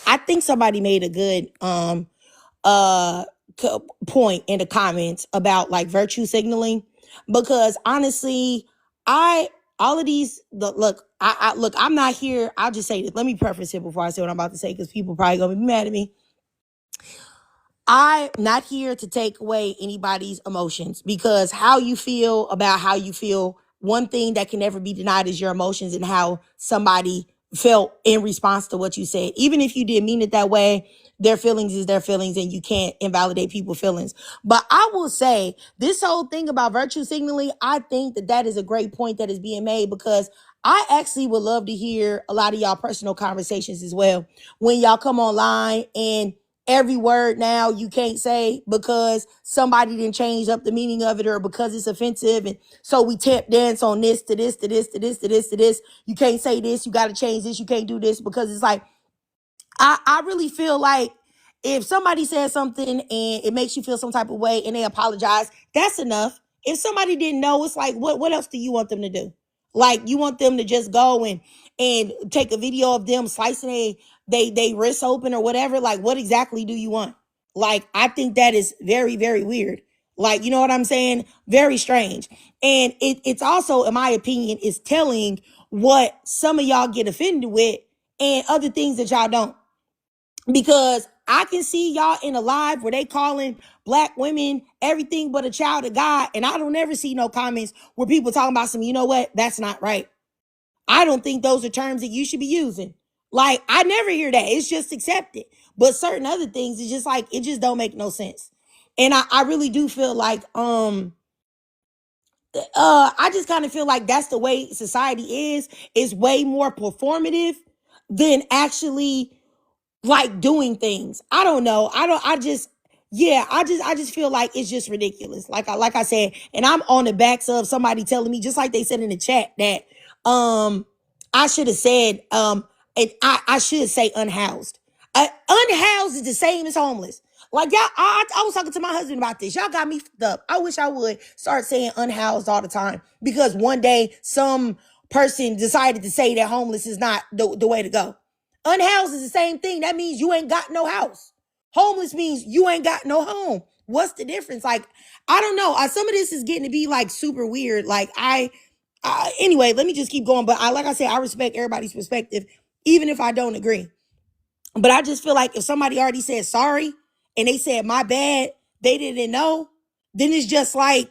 I think somebody made a good uh point in the comments about like virtue signaling, because honestly, I all of these look, I look, I'm not here. I'll just say this. Let me preface it before I say what I'm about to say, because people probably gonna be mad at me. I'm not here to take away anybody's emotions, because how you feel about how you feel, one thing that can never be denied is your emotions and how somebody felt in response to what you said. Even if you didn't mean it that way, their feelings is their feelings, and you can't invalidate people's feelings. But I will say this whole thing about virtue signaling, I think that is a great point that is being made, because I actually would love to hear a lot of y'all personal conversations as well. When y'all come online and every word now you can't say because somebody didn't change up the meaning of it or because it's offensive. And so we tap dance on this to this to this to this to this to this. You can't say this. You got to change this. You can't do this because it's like, I really feel like if somebody says something and it makes you feel some type of way and they apologize, that's enough. If somebody didn't know, it's like, what else do you want them to do? Like, you want them to just go and take a video of them slicing they wrists open or whatever? Like, what exactly do you want? Like, I think that is very, very weird. Like, you know what I'm saying? Very strange. And it's also, in my opinion, is telling what some of y'all get offended with and other things that y'all don't. Because I can see y'all in a live where they calling black women everything but a child of God. And I don't ever see no comments where people talking about some, you know what? That's not right. I don't think those are terms that you should be using. Like, I never hear that. It's just accepted. But certain other things, it's just like, it just don't make no sense. And I really do feel like, I just kind of feel like that's the way society is way more performative than actually like doing things. I don't know. I just feel like it's just ridiculous. Like I said, and I'm on the backs of somebody telling me, just like they said in the chat, that I should have said and I should say unhoused. Unhoused is the same as homeless. Like, y'all, I was talking to my husband about this. Y'all got me fucked up. I wish I would start saying unhoused all the time because one day some person decided to say that homeless is not the way to go. Unhoused is the same thing. That means you ain't got no house. Homeless means you ain't got no home. What's the difference? Like, I don't know. Some of this is getting to be like super weird. Like, anyway, let me just keep going. But like I said, I respect everybody's perspective, even if I don't agree. But I just feel like if somebody already said sorry and they said my bad, they didn't know, then it's just like,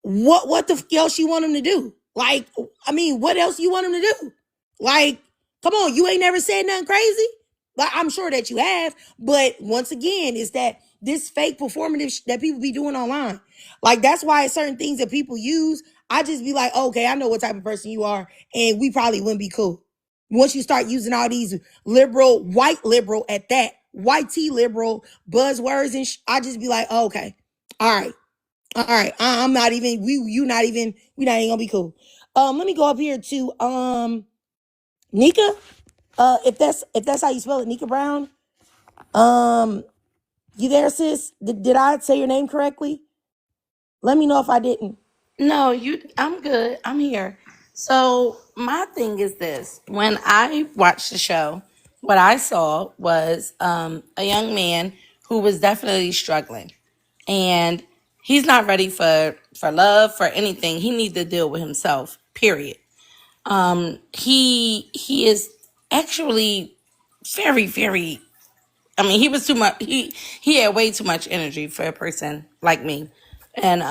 what the else you want them to do? Like, I mean, what else you want them to do? Like, come on, you ain't never said nothing crazy? Like, I'm sure that you have, but once again, it's that this fake performative that people be doing online. Like, that's why certain things that people use, I just be like, okay, I know what type of person you are, and we probably wouldn't be cool. Once you start using all these liberal, white liberal at that, white tea liberal buzzwords and I just be like, oh, okay, all right. All right, I'm not even. We not even gonna be cool. Let me go up here to Nika. If that's how you spell it, Nika Brown. You there, sis? Did I say your name correctly? Let me know if I didn't. No, I'm good. I'm here. So my thing is this: when I watched the show, what I saw was a young man who was definitely struggling, and he's not ready for love, for anything. He needs to deal with himself. Period. He is actually very, very. I mean, he was too much. He had way too much energy for a person like me, and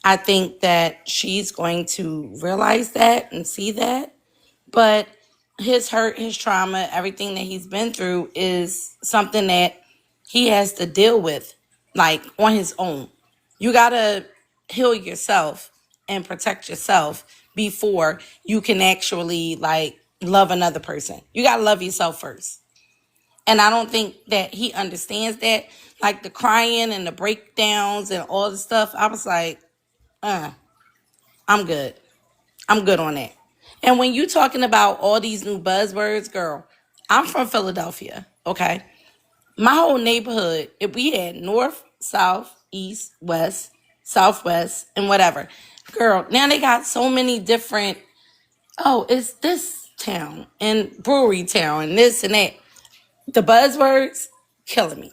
I think that she's going to realize that and see that. But his hurt, his trauma, everything that he's been through is something that he has to deal with, like on his own. You gotta heal yourself and protect yourself before you can actually like love another person. You gotta love yourself first. And I don't think that he understands that. Like the crying and the breakdowns and all the stuff, I was like, I'm good. I'm good on that. And when you talking about all these new buzzwords, girl, I'm from Philadelphia, okay? My whole neighborhood, if we had north, south, east, west, southwest, and whatever. Girl, now they got so many different, oh, it's this town and brewery town and this and that. The buzzwords killing me.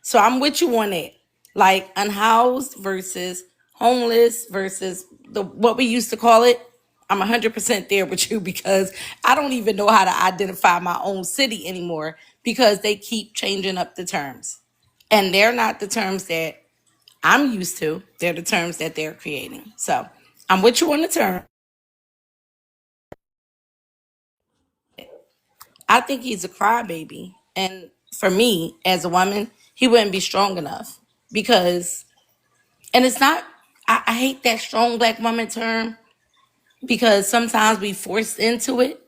So I'm with you on that. Like unhoused versus homeless versus the what we used to call it. I'm 100% there with you because I don't even know how to identify my own city anymore because they keep changing up the terms. And they're not the terms that I'm used to. They're the terms that they're creating. So I'm with you on the term. I think he's a crybaby. And for me, as a woman, he wouldn't be strong enough because, and it's not, I hate that strong black woman term because sometimes we forced into it,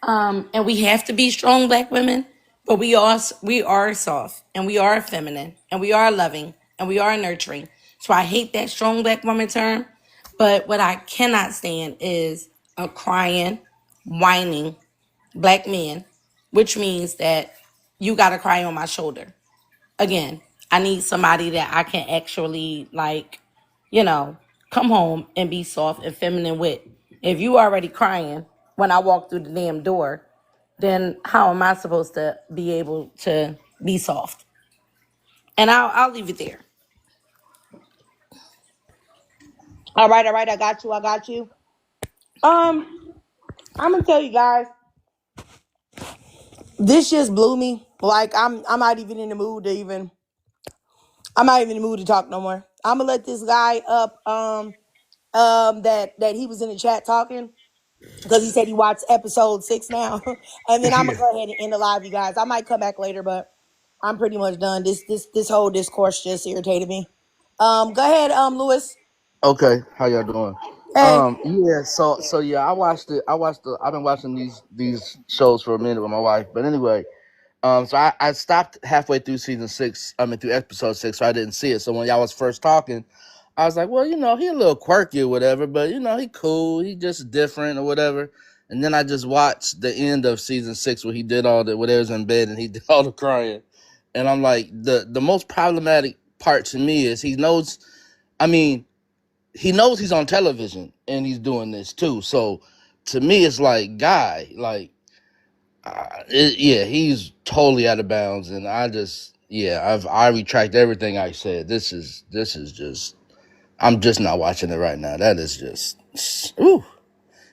and we have to be strong Black women, but we are soft, and we are feminine, and we are loving, and we are nurturing. So I hate that strong Black woman term, but what I cannot stand is a crying, whining Black men, which means that you got to cry on my shoulder. Again, I need somebody that I can actually, like, you know, come home and be soft and feminine with. If you already crying when I walk through the damn door, then how am I supposed to be able to be soft? And I'll leave it there. All right, all right. I got you. I got you. I'm gonna tell you guys, this just blew me. Like I'm not even in the mood to even. I'm not even in the mood to talk no more. I'm gonna let this guy up. That he was in the chat talking because he said he watched episode 6 now, and then I'm gonna Yeah. go ahead and end the live, you guys. I might come back later, but I'm pretty much done. This whole discourse just irritated me. Go ahead, Lewis. Okay, how y'all doing? Hey. Yeah, so yeah, I watched it. I've been watching these shows for a minute with my wife. But anyway, so I stopped halfway through season 6. I mean through episode 6, so I didn't see it. So when y'all was first talking, I was like, well, he a little quirky or whatever, but he cool. He just different or whatever. And then I just watched the end of season 6 where he did all the whatever's in bed and he did all the crying. And I'm like, the most problematic part to me is he knows. I mean, he knows he's on television and he's doing this too. So to me, it's like, guy, like, yeah, he's totally out of bounds. And I retract everything I said. This is just, I'm just not watching it right now. That is just, ooh.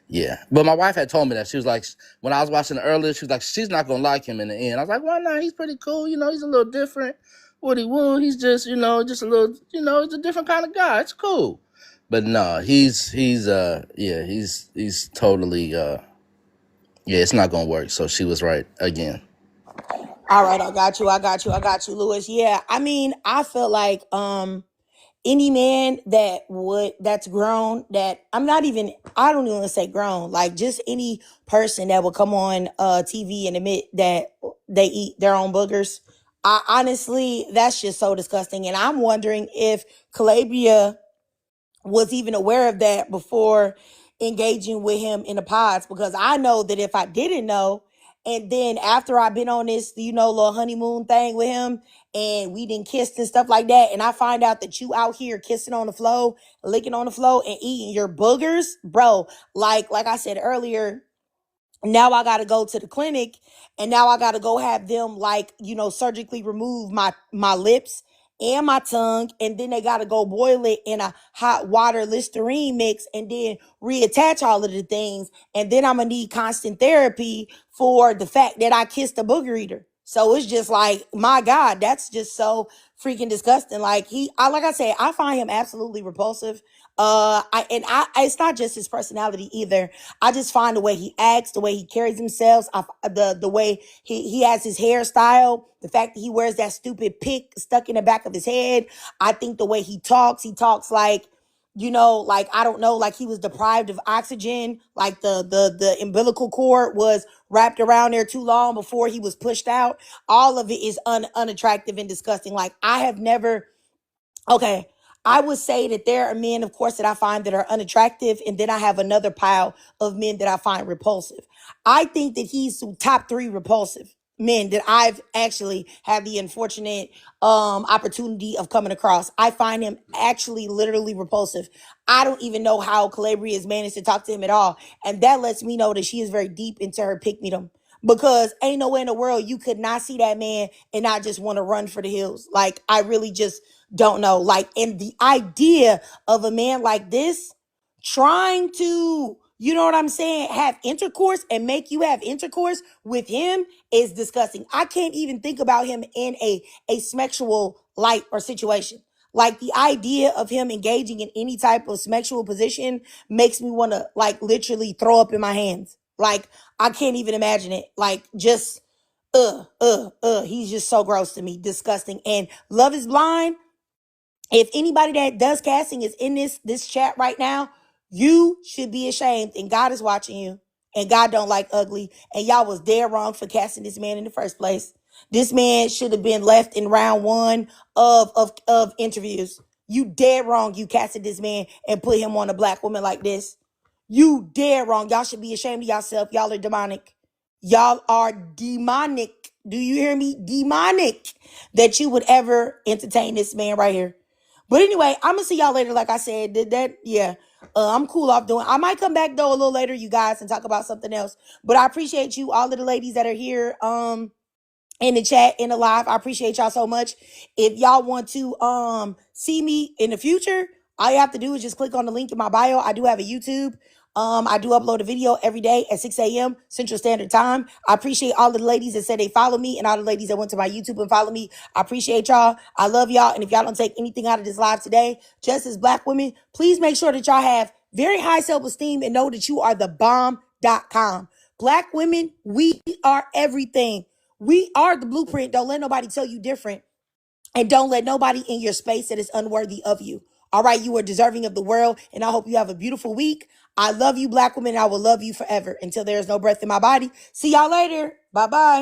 Yeah, but my wife had told me that. She was like, when I was watching it earlier, she was like, she's not gonna like him in the end. I was like, why not? He's pretty cool. He's a little different. Woody Woo, he's just, just a little, he's a different kind of guy. It's cool. But no, he's totally, yeah, it's not gonna work. So she was right again. All right, I got you. I got you. I got you, Lewis. Yeah, I mean, I feel like any man that's grown, that I don't even want to say grown, like just any person that will come on TV and admit that they eat their own boogers. I honestly, that's just so disgusting. And I'm wondering if Calabria was even aware of that before engaging with him in the pods, because I know that if I didn't know, and then after I've been on this, little honeymoon thing with him, and we didn't kiss and stuff like that, and I find out that you out here kissing on the floor, licking on the floor, and eating your boogers, bro, like I said earlier, now I got to go to the clinic, and now I got to go have them, like, surgically remove my lips and my tongue, and then they got to go boil it in a hot water Listerine mix and then reattach all of the things, and then I'm gonna need constant therapy for the fact that I kissed a booger eater. So it's just like, my God, that's just so freaking disgusting. Like, like I said, I find him absolutely repulsive. It's not just his personality either. I just find the way he acts, the way he carries himself, the way he has his hairstyle, the fact that he wears that stupid pick stuck in the back of his head. I think the way he talks like, like, I don't know, like he was deprived of oxygen, like the umbilical cord was wrapped around there too long before he was pushed out. All of it is unattractive and disgusting. Like, I have never. Okay. I would say that there are men, of course, that I find that are unattractive, and then I have another pile of men that I find repulsive. I think that he's top 3 repulsive men that I've actually had the unfortunate opportunity of coming across. I find him actually literally repulsive. I don't even know how Calabria has managed to talk to him at all. And that lets me know that she is very deep into her pick-me-dom. Because ain't no way in the world you could not see that man and not just want to run for the hills. Like, I really just don't know. Like, and the idea of a man like this trying to, you know what I'm saying, have intercourse and make you have intercourse with him is disgusting. I can't even think about him in a sexual light or situation. Like, the idea of him engaging in any type of sexual position makes me want to, like, literally throw up in my hands. Like, I can't even imagine it. Like, just, he's just so gross to me, disgusting. And Love is Blind, if anybody that does casting is in this chat right now, You should be ashamed, and God is watching you, and God don't like ugly, and y'all was dead wrong for casting this man in the first place. This man should have been left in round one of interviews. You dead wrong. You casted this man and put him on a black woman like this. You dead wrong. Y'all should be ashamed of yourself. Y'all are demonic. Y'all are demonic. Do you hear me? Demonic that you would ever entertain this man right here. But anyway, I'm gonna see y'all later. Like I said, yeah. I'm cool off doing. I might come back though a little later, you guys, and talk about something else. But I appreciate you, all of the ladies that are here. In the chat, in the live. I appreciate y'all so much. If y'all want to see me in the future, all you have to do is just click on the link in my bio. I do have a YouTube. I do upload a video every day at 6 a.m. Central Standard Time. I appreciate all the ladies that said they follow me and all the ladies that went to my YouTube and follow me. I appreciate y'all. I love y'all. And if y'all don't take anything out of this live today, just as black women, please make sure that y'all have very high self-esteem and know that you are the bomb.com. Black women, we are everything. We are the blueprint. Don't let nobody tell you different. And don't let nobody in your space that is unworthy of you. All right, you are deserving of the world. And I hope you have a beautiful week. I love you, black women. And I will love you forever until there is no breath in my body. See y'all later. Bye-bye.